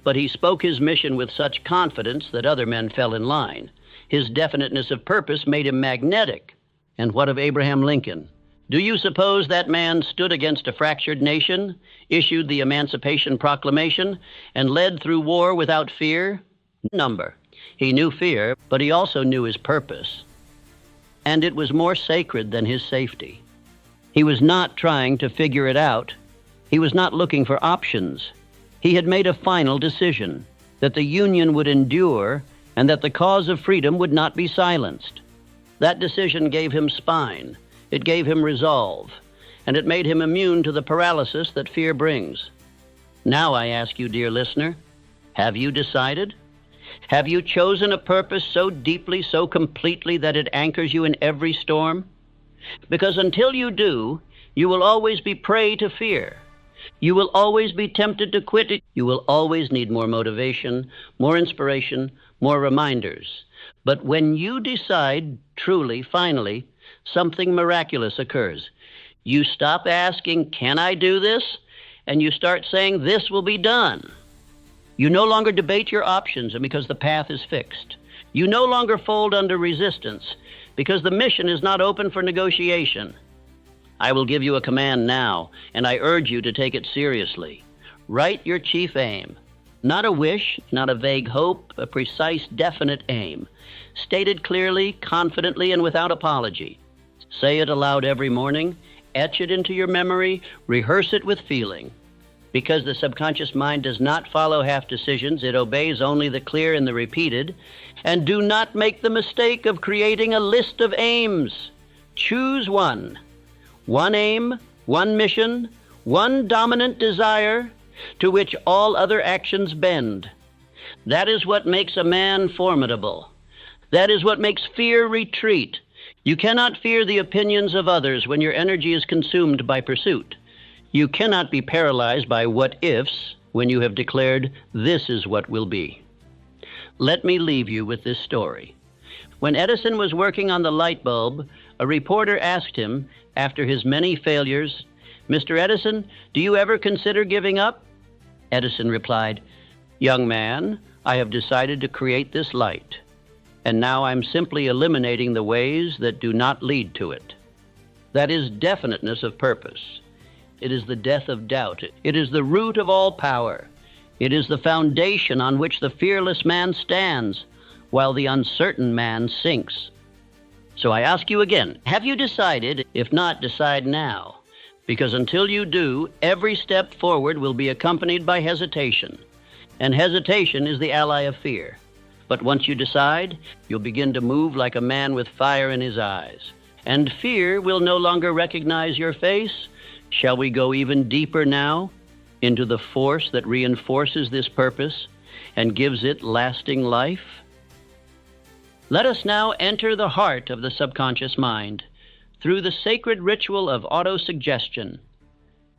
but he spoke his mission with such confidence that other men fell in line. His definiteness of purpose made him magnetic. And what of Abraham Lincoln? Do you suppose that man stood against a fractured nation, issued the Emancipation Proclamation, and led through war without fear? Number. He knew fear, but he also knew his purpose. And it was more sacred than his safety. He was not trying to figure it out. He was not looking for options. He had made a final decision, that the Union would endure and that the cause of freedom would not be silenced. That decision gave him spine. It gave him resolve, and it made him immune to the paralysis that fear brings. Now I ask you, dear listener, have you decided? Have you chosen a purpose so deeply, so completely that it anchors you in every storm? Because until you do, you will always be prey to fear. You will always be tempted to quit it. You will always need more motivation, more inspiration, more reminders. But when you decide, truly, finally, something miraculous occurs. You stop asking, "Can I do this?" and you start saying, "This will be done." You no longer debate your options because the path is fixed. You no longer fold under resistance because the mission is not open for negotiation. I will give you a command now, and I urge you to take it seriously. Write your chief aim. Not a wish, not a vague hope, a precise, definite aim. Stated clearly, confidently, and without apology. Say it aloud every morning, etch it into your memory, rehearse it with feeling. Because the subconscious mind does not follow half decisions, it obeys only the clear and the repeated. And do not make the mistake of creating a list of aims. Choose one. One aim, one mission, one dominant desire to which all other actions bend. That is what makes a man formidable. That is what makes fear retreat. You cannot fear the opinions of others when your energy is consumed by pursuit. You cannot be paralyzed by what-ifs when you have declared, "This is what will be." Let me leave you with this story. When Edison was working on the light bulb, a reporter asked him, after his many failures, "Mr. Edison, do you ever consider giving up?" Edison replied, "Young man, I have decided to create this light, and now I'm simply eliminating the ways that do not lead to it." That is definiteness of purpose. It is the death of doubt. It is the root of all power. It is the foundation on which the fearless man stands, while the uncertain man sinks. So I ask you again, have you decided? If not, decide now. Because until you do, every step forward will be accompanied by hesitation. And hesitation is the ally of fear. But once you decide, you'll begin to move like a man with fire in his eyes. And fear will no longer recognize your face. Shall we go even deeper now into the force that reinforces this purpose and gives it lasting life? Let us now enter the heart of the subconscious mind through the sacred ritual of autosuggestion.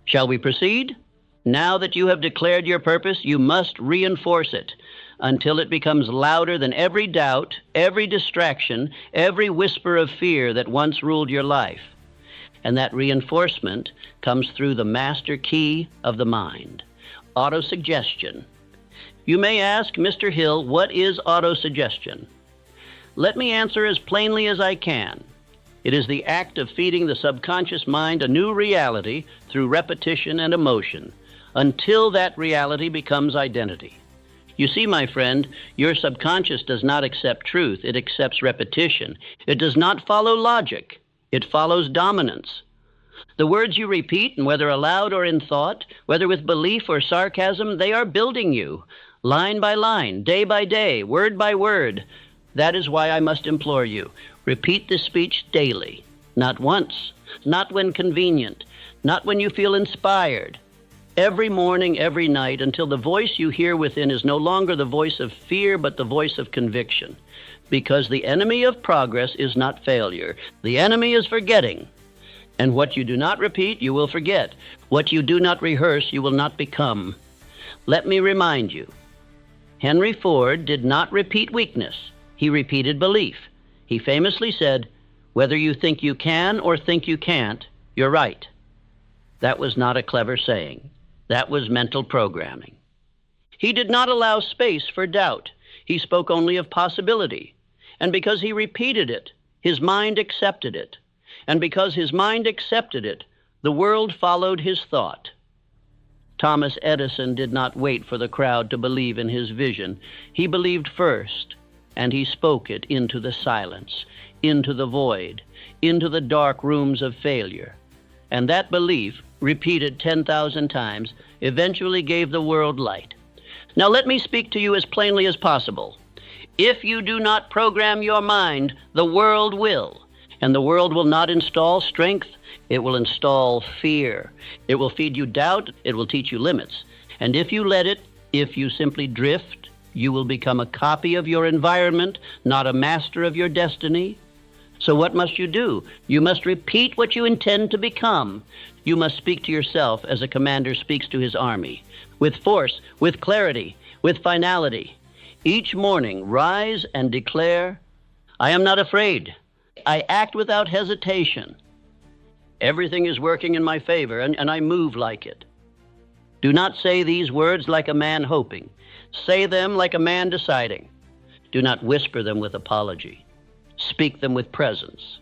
Shall we proceed? Now that you have declared your purpose, you must reinforce it until it becomes louder than every doubt, every distraction, every whisper of fear that once ruled your life. And that reinforcement comes through the master key of the mind, autosuggestion. You may ask, Mr. Hill, what is autosuggestion? Let me answer as plainly as I can. It is the act of feeding the subconscious mind a new reality through repetition and emotion, until that reality becomes identity. You see, my friend, your subconscious does not accept truth. It accepts repetition. It does not follow logic. It follows dominance. The words you repeat, and whether aloud or in thought, whether with belief or sarcasm, they are building you, line by line, day by day, word by word. That is why I must implore you, repeat this speech daily, not once, not when convenient, not when you feel inspired. Every morning, every night, until the voice you hear within is no longer the voice of fear, but the voice of conviction. Because the enemy of progress is not failure. The enemy is forgetting. And what you do not repeat, you will forget. What you do not rehearse, you will not become. Let me remind you, Henry Ford did not repeat weakness. He repeated belief. He famously said, "Whether you think you can or think you can't, you're right." That was not a clever saying. That was mental programming. He did not allow space for doubt. He spoke only of possibility. And because he repeated it, his mind accepted it. And because his mind accepted it, the world followed his thought. Thomas Edison did not wait for the crowd to believe in his vision. He believed first, and he spoke it into the silence, into the void, into the dark rooms of failure. And that belief, repeated 10,000 times, eventually gave the world light. Now let me speak to you as plainly as possible. If you do not program your mind, the world will. And the world will not install strength, it will install fear. It will feed you doubt, it will teach you limits. And if you let it, if you simply drift, you will become a copy of your environment, not a master of your destiny. So what must you do? You must repeat what you intend to become. You must speak to yourself as a commander speaks to his army, with force, with clarity, with finality. Each morning, rise and declare, "I am not afraid. I act without hesitation. Everything is working in my favor, and I move like it." Do not say these words like a man hoping. Say them like a man deciding. Do not whisper them with apology. Speak them with presence.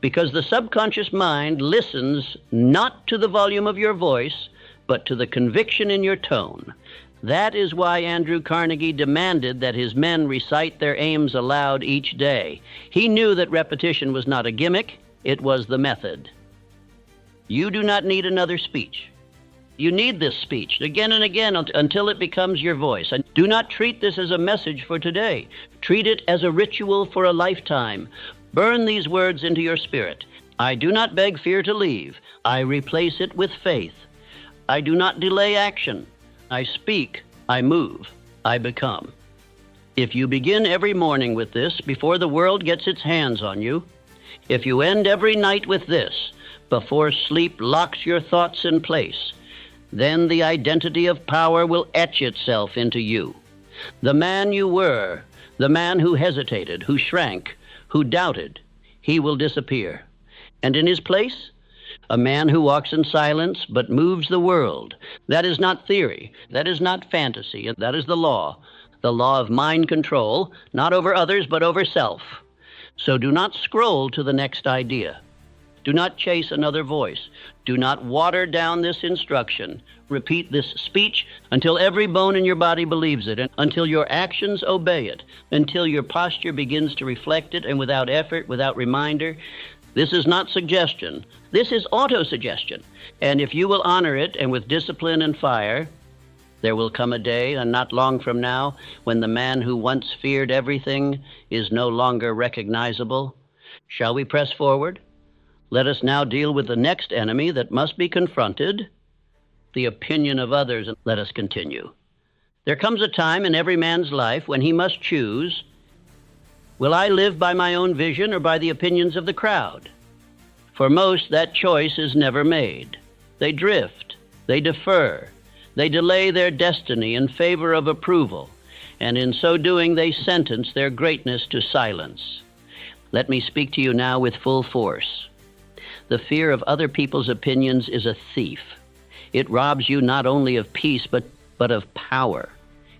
Because the subconscious mind listens not to the volume of your voice, but to the conviction in your tone. That is why Andrew Carnegie demanded that his men recite their aims aloud each day. He knew that repetition was not a gimmick, it was the method. You do not need another speech. You need this speech again and again until it becomes your voice. And do not treat this as a message for today. Treat it as a ritual for a lifetime. Burn these words into your spirit. I do not beg fear to leave. I replace it with faith. I do not delay action. I speak, I move, I become. If you begin every morning with this before the world gets its hands on you, if you end every night with this before sleep locks your thoughts in place, then the identity of power will etch itself into you. The man you were, the man who hesitated, who shrank, who doubted, he will disappear. And in his place, a man who walks in silence but moves the world. That is not theory. That is not fantasy. That is the law of mind control, not over others but over self. So do not scroll to the next idea. Do not chase another voice. Do not water down this instruction. Repeat this speech until every bone in your body believes it, and until your actions obey it, until your posture begins to reflect it, and without effort, without reminder. This is not suggestion. This is autosuggestion. And if you will honor it, and with discipline and fire, there will come a day, and not long from now, when the man who once feared everything is no longer recognizable. Shall we press forward? Let us now deal with the next enemy that must be confronted, the opinion of others. Let us continue. There comes a time in every man's life when he must choose, will I live by my own vision or by the opinions of the crowd? For most, that choice is never made. They drift, they defer, they delay their destiny in favor of approval, and in so doing they sentence their greatness to silence. Let me speak to you now with full force. The fear of other people's opinions is a thief. It robs you not only of peace, but of power.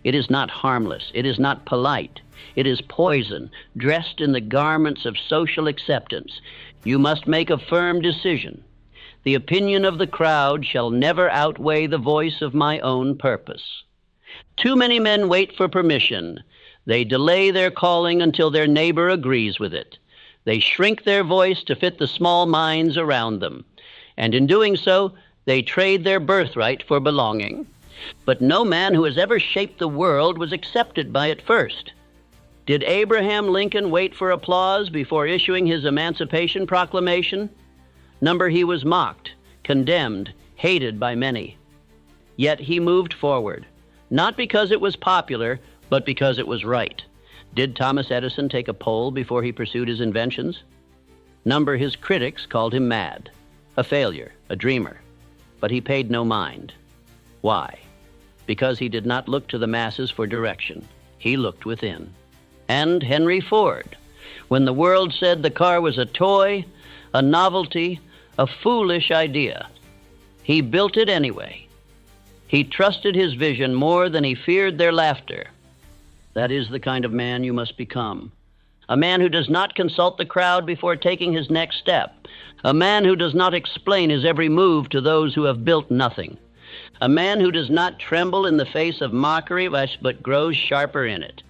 It is not harmless. It is not polite. It is poison, dressed in the garments of social acceptance. You must make a firm decision. The opinion of the crowd shall never outweigh the voice of my own purpose. Too many men wait for permission. They delay their calling until their neighbor agrees with it. They shrink their voice to fit the small minds around them. And in doing so, they trade their birthright for belonging. But no man who has ever shaped the world was accepted by it first. Did Abraham Lincoln wait for applause before issuing his Emancipation Proclamation? He was mocked, condemned, hated by many. Yet he moved forward, not because it was popular, but because it was right. Did Thomas Edison take a poll before he pursued his inventions? His critics called him mad, a failure, a dreamer, but he paid no mind. Why? Because he did not look to the masses for direction. He looked within. And Henry Ford, when the world said the car was a toy, a novelty, a foolish idea, he built it anyway. He trusted his vision more than he feared their laughter. That is the kind of man you must become. A man who does not consult the crowd before taking his next step. A man who does not explain his every move to those who have built nothing. A man who does not tremble in the face of mockery, but grows sharper in it.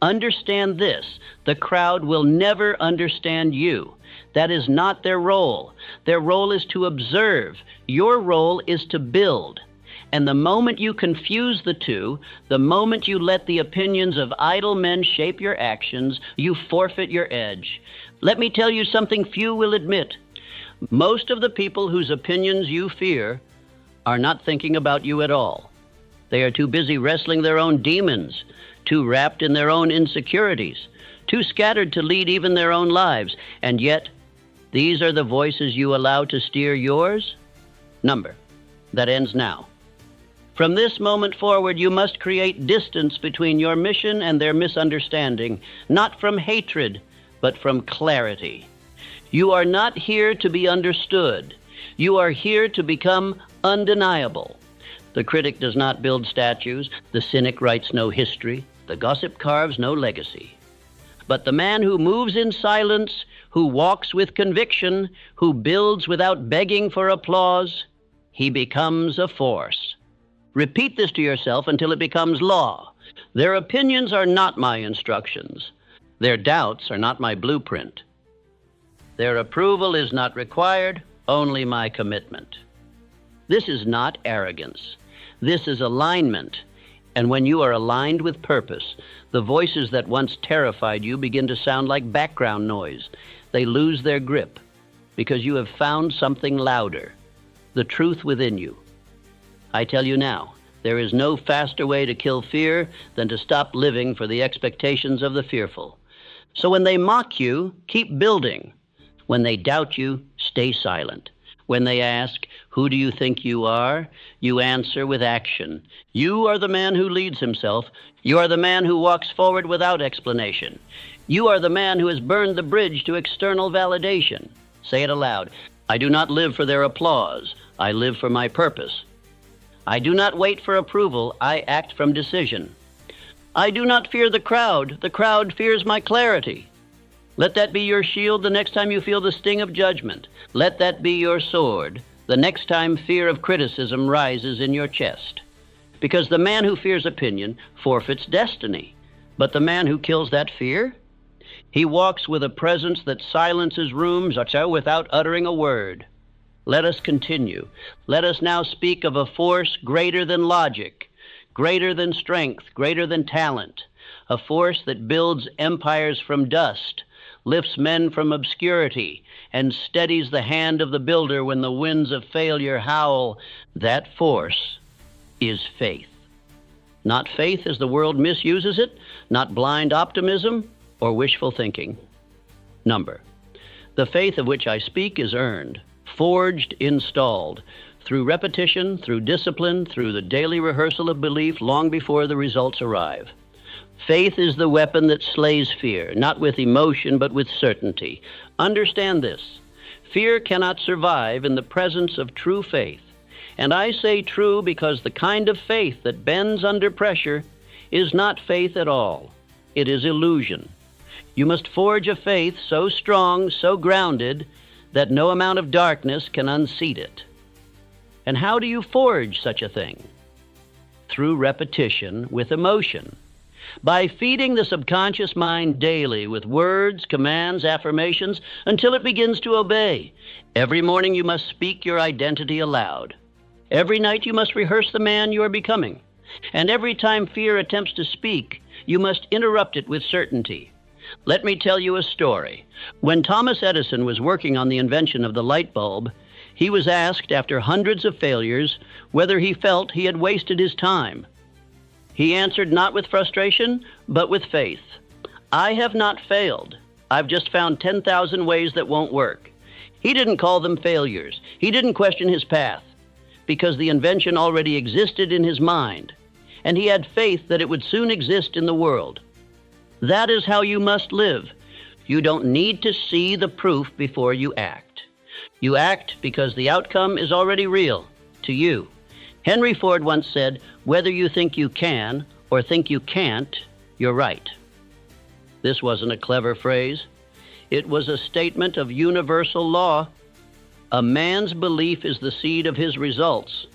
Understand this: the crowd will never understand you. That is not their role. Their role is to observe. Your role is to build. And the moment you confuse the two, the moment you let the opinions of idle men shape your actions, you forfeit your edge. Let me tell you something few will admit. Most of the people whose opinions you fear are not thinking about you at all. They are too busy wrestling their own demons, too wrapped in their own insecurities, too scattered to lead even their own lives. And yet, these are the voices you allow to steer yours? That ends now. From this moment forward, you must create distance between your mission and their misunderstanding, not from hatred, but from clarity. You are not here to be understood. You are here to become undeniable. The critic does not build statues. The cynic writes no history. The gossip carves no legacy. But the man who moves in silence, who walks with conviction, who builds without begging for applause, he becomes a force. Repeat this to yourself until it becomes law. Their opinions are not my instructions. Their doubts are not my blueprint. Their approval is not required, only my commitment. This is not arrogance. This is alignment. And when you are aligned with purpose, the voices that once terrified you begin to sound like background noise. They lose their grip because you have found something louder, the truth within you. I tell you now, there is no faster way to kill fear than to stop living for the expectations of the fearful. So when they mock you, keep building. When they doubt you, stay silent. When they ask, "Who do you think you are?" you answer with action. You are the man who leads himself. You are the man who walks forward without explanation. You are the man who has burned the bridge to external validation. Say it aloud. I do not live for their applause. I live for my purpose. I do not wait for approval. I act from decision. I do not fear the crowd. The crowd fears my clarity. Let that be your shield the next time you feel the sting of judgment. Let that be your sword the next time fear of criticism rises in your chest. Because the man who fears opinion forfeits destiny. But the man who kills that fear, he walks with a presence that silences rooms without uttering a word. Let us continue. Let us now speak of a force greater than logic, greater than strength, greater than talent, a force that builds empires from dust, lifts men from obscurity, and steadies the hand of the builder when the winds of failure howl. That force is faith. Not faith as the world misuses it, not blind optimism or wishful thinking. The faith of which I speak is earned, forged, installed, through repetition, through discipline, through the daily rehearsal of belief long before the results arrive. Faith is the weapon that slays fear, not with emotion, but with certainty. Understand this. Fear cannot survive in the presence of true faith. And I say true because the kind of faith that bends under pressure is not faith at all. It is illusion. You must forge a faith so strong, so grounded, that no amount of darkness can unseat it. And how do you forge such a thing? Through repetition with emotion. By feeding the subconscious mind daily with words, commands, affirmations, until it begins to obey. Every morning you must speak your identity aloud. Every night you must rehearse the man you are becoming. And every time fear attempts to speak, you must interrupt it with certainty. Let me tell you a story. When Thomas Edison was working on the invention of the light bulb, he was asked, after hundreds of failures, whether he felt he had wasted his time. He answered not with frustration, but with faith. I have not failed. I've just found 10,000 ways that won't work. He didn't call them failures. He didn't question his path, because the invention already existed in his mind, and he had faith that it would soon exist in the world. That is how you must live. You don't need to see the proof before you act. You act because the outcome is already real to you. Henry Ford once said, "Whether you think you can or think you can't, you're right." This wasn't a clever phrase. It was a statement of universal law. A man's belief is the seed of his results.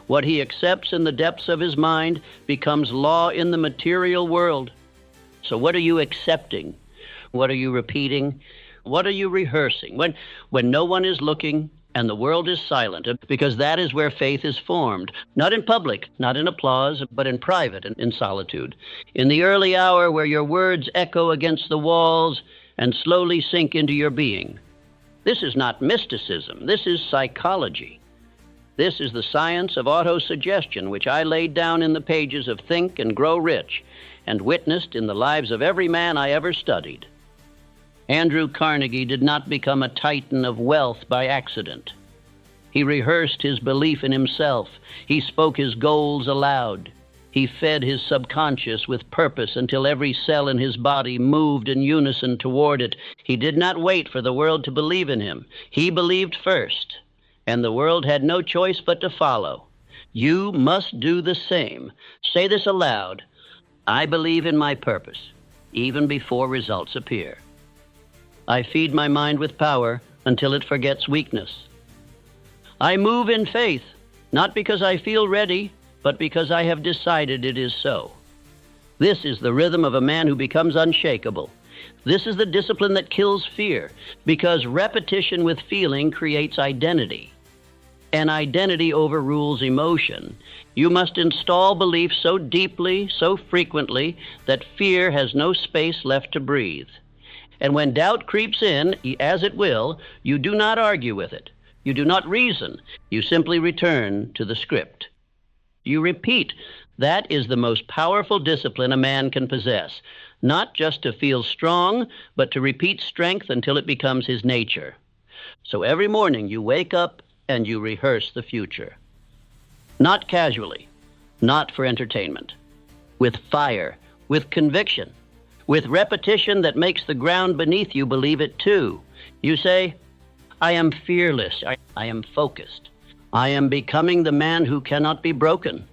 What he accepts in the depths of his mind becomes law in the material world. So what are you accepting? What are you repeating? What are you rehearsing? When no one is looking and the world is silent, because that is where faith is formed, not in public, not in applause, but in private and in solitude. In the early hour where your words echo against the walls and slowly sink into your being. This is not mysticism. This is psychology. This is the science of autosuggestion, which I laid down in the pages of Think and Grow Rich and witnessed in the lives of every man I ever studied. Andrew Carnegie did not become a titan of wealth by accident. He rehearsed his belief in himself. He spoke his goals aloud. He fed his subconscious with purpose until every cell in his body moved in unison toward it. He did not wait for the world to believe in him. He believed first, and the world had no choice but to follow. You must do the same. Say this aloud: I believe in my purpose, even before results appear. I feed my mind with power until it forgets weakness. I move in faith, not because I feel ready, but because I have decided it is so. This is the rhythm of a man who becomes unshakable. This is the discipline that kills fear, because repetition with feeling creates identity. And identity overrules emotion. You must install belief so deeply, so frequently, that fear has no space left to breathe. And when doubt creeps in, as it will, you do not argue with it. You do not reason. You simply return to the script. You repeat. That is the most powerful discipline a man can possess. Not just to feel strong, but to repeat strength until it becomes his nature. So every morning you wake up and you rehearse the future. Not casually, not for entertainment. With fire, with conviction, with repetition that makes the ground beneath you believe it too. You say, I am fearless, I am focused. I am becoming the man who cannot be broken.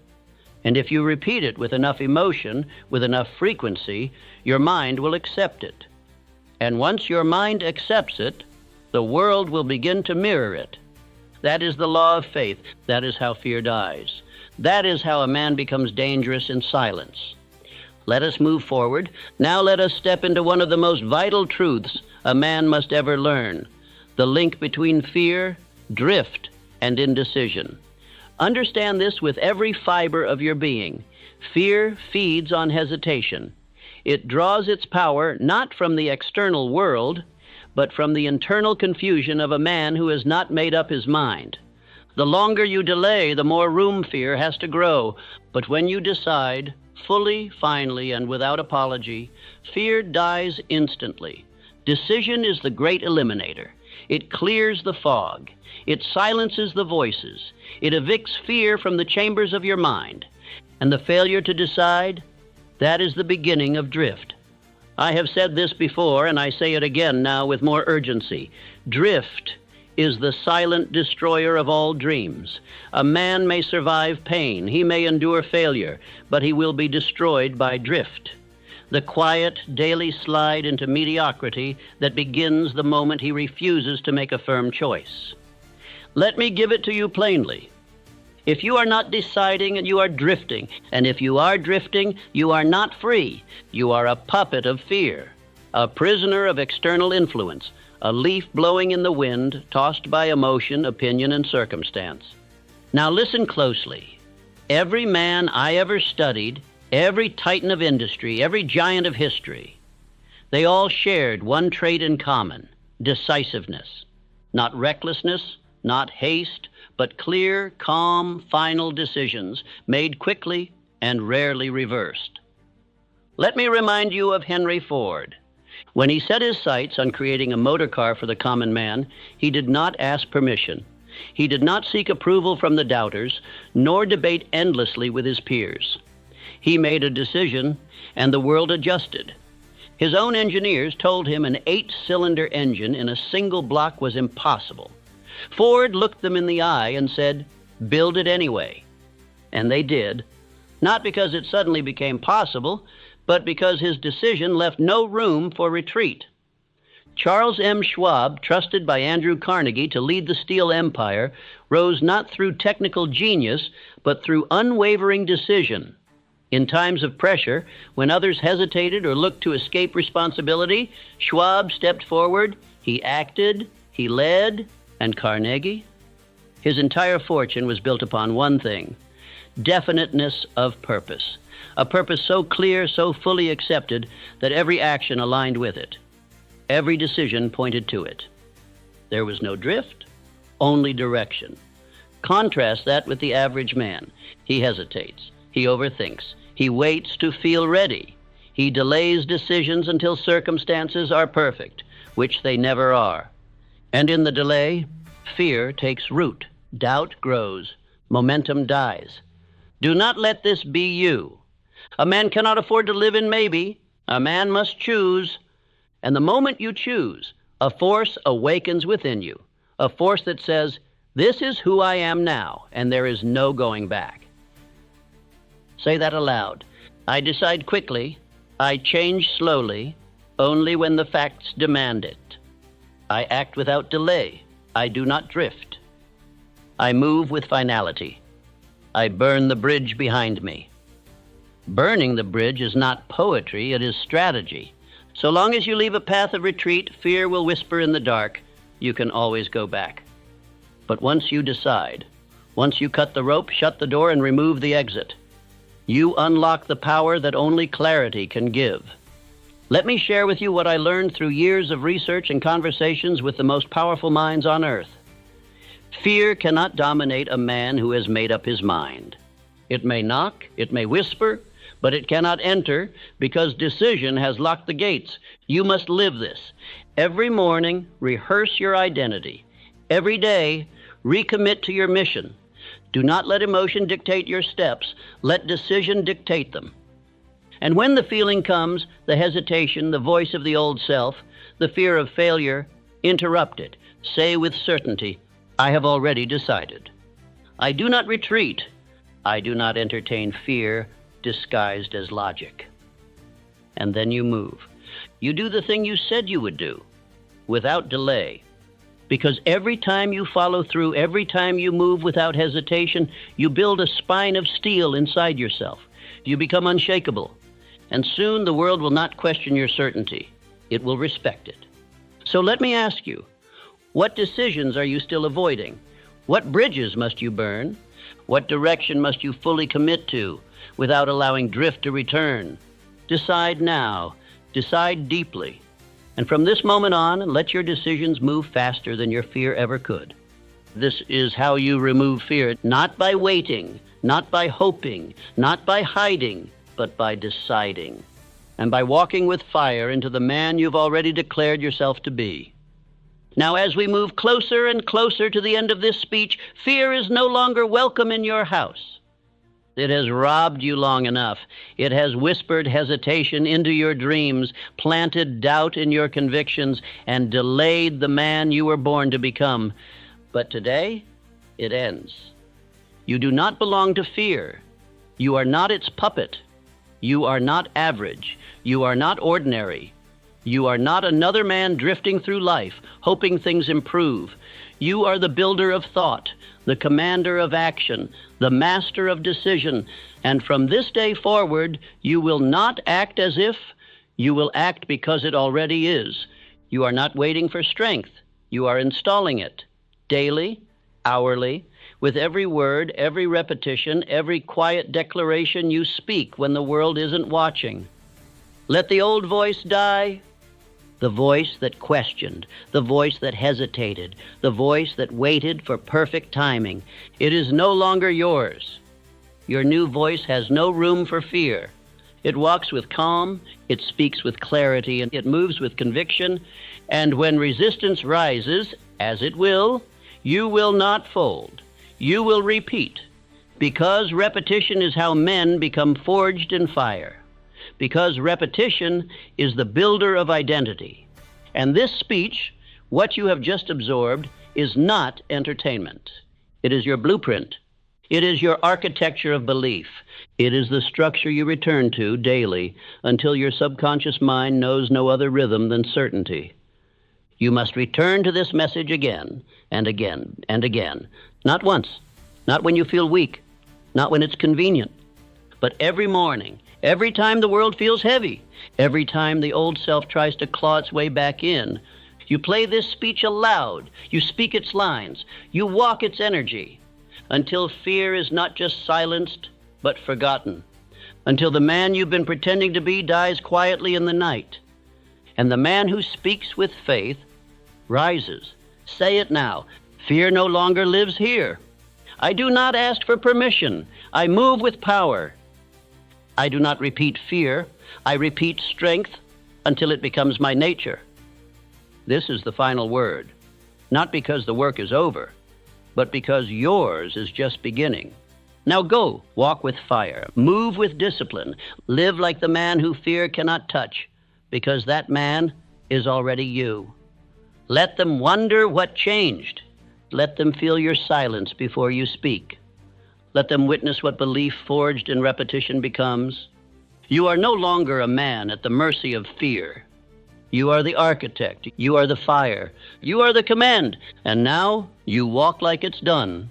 And if you repeat it with enough emotion, with enough frequency, your mind will accept it. And once your mind accepts it, the world will begin to mirror it. That is the law of faith. That is how fear dies. That is how a man becomes dangerous in silence. Let us move forward. Now let us step into one of the most vital truths a man must ever learn: the link between fear, drift, and indecision. Understand this with every fiber of your being. Fear feeds on hesitation. It draws its power not from the external world, but from the internal confusion of a man who has not made up his mind. The longer you delay, the more room fear has to grow. But when you decide, fully, finally, and without apology, fear dies instantly. Decision is the great eliminator. It clears the fog. It silences the voices. It evicts fear from the chambers of your mind. And the failure to decide, that is the beginning of drift. I have said this before, and I say it again now with more urgency. Drift is the silent destroyer of all dreams. A man may survive pain, he may endure failure, but he will be destroyed by drift. the quiet daily slide into mediocrity that begins the moment he refuses to make a firm choice. Let me give it to you plainly. If you are not deciding, and you are drifting, and if you are drifting, you are not free. You are a puppet of fear, a prisoner of external influence, a leaf blowing in the wind, tossed by emotion, opinion, and circumstance. Now listen closely. Every man I ever studied, every titan of industry, every giant of history, they all shared one trait in common: decisiveness. Not recklessness, not haste, but clear, calm, final decisions made quickly and rarely reversed. Let me remind you of Henry Ford. When he set his sights on creating a motor car for the common man, he did not ask permission. He did not seek approval from the doubters, nor debate endlessly with his peers. He made a decision, and the world adjusted. His own engineers told him an 8-cylinder engine in a single block was impossible. Ford looked them in the eye and said, "Build it anyway." And they did, not because it suddenly became possible, but because his decision left no room for retreat. Charles M. Schwab, trusted by Andrew Carnegie to lead the steel empire, rose not through technical genius, but through unwavering decision. In times of pressure, when others hesitated or looked to escape responsibility, Schwab stepped forward, he acted, he led, and Carnegie? His entire fortune was built upon one thing: definiteness of purpose. A purpose so clear, so fully accepted, that every action aligned with it. Every decision pointed to it. There was no drift, only direction. Contrast that with the average man. He hesitates. He overthinks. He waits to feel ready. He delays decisions until circumstances are perfect, which they never are. And in the delay, fear takes root, doubt grows, momentum dies. Do not let this be you. A man cannot afford to live in maybe. A man must choose. And the moment you choose, a force awakens within you, a force that says, "This is who I am now, and there is no going back." Say that aloud. I decide quickly. I change slowly, only when the facts demand it. I act without delay. I do not drift. I move with finality. I burn the bridge behind me. Burning the bridge is not poetry, it is strategy. So long as you leave a path of retreat, fear will whisper in the dark. You can always go back. But once you decide, once you cut the rope, shut the door, and remove the exit, you unlock the power that only clarity can give. Let me share with you what I learned through years of research and conversations with the most powerful minds on earth. Fear cannot dominate a man who has made up his mind. It may knock, it may whisper, but it cannot enter because decision has locked the gates. You must live this. Every morning, rehearse your identity. Every day, recommit to your mission. Do not let emotion dictate your steps. Let decision dictate them. And when the feeling comes, the hesitation, the voice of the old self, the fear of failure, interrupt it. Say with certainty, I have already decided. I do not retreat. I do not entertain fear disguised as logic. And then you move. You do the thing you said you would do, without delay. Because every time you follow through, every time you move without hesitation, you build a spine of steel inside yourself. You become unshakable. And soon the world will not question your certainty. It will respect it. So let me ask you, what decisions are you still avoiding? What bridges must you burn? What direction must you fully commit to without allowing drift to return? Decide now. Decide deeply. And from this moment on, let your decisions move faster than your fear ever could. This is how you remove fear, not by waiting, not by hoping, not by hiding, but by deciding, and by walking with fire into the man you've already declared yourself to be. Now, as we move closer and closer to the end of this speech, fear is no longer welcome in your house. It has robbed you long enough. It has whispered hesitation into your dreams, planted doubt in your convictions, and delayed the man you were born to become. But today, it ends. You do not belong to fear. You are not its puppet. You are not average. You are not ordinary. You are not another man drifting through life, hoping things improve. You are the builder of thought, the commander of action, the master of decision, and from this day forward, you will not act as if, you will act because it already is. You are not waiting for strength. You are installing it, daily, hourly, with every word, every repetition, every quiet declaration you speak when the world isn't watching. Let the old voice die, the voice that questioned, the voice that hesitated, the voice that waited for perfect timing. It is no longer yours. Your new voice has no room for fear. It walks with calm, it speaks with clarity, and it moves with conviction. And when resistance rises, as it will, you will not fold. You will repeat, because repetition is how men become forged in fire. Because repetition is the builder of identity. And this speech, what you have just absorbed, is not entertainment. It is your blueprint. It is your architecture of belief. It is the structure you return to daily until your subconscious mind knows no other rhythm than certainty. You must return to this message again and again and again. Not once, not when you feel weak, not when it's convenient, but every morning, every time the world feels heavy, every time the old self tries to claw its way back in. You play this speech aloud, you speak its lines, you walk its energy, until fear is not just silenced, but forgotten, until the man you've been pretending to be dies quietly in the night, and the man who speaks with faith rises. Say it now. Fear no longer lives here. I do not ask for permission. I move with power. I do not repeat fear. I repeat strength until it becomes my nature. This is the final word, not because the work is over, but because yours is just beginning. Now go, walk with fire, move with discipline, live like the man who fear cannot touch, because that man is already you. Let them wonder what changed. Let them feel your silence before you speak. Let them witness what belief forged in repetition becomes. You are no longer a man at the mercy of fear. You are the architect. You are the fire. You are the command. And now you walk like it's done.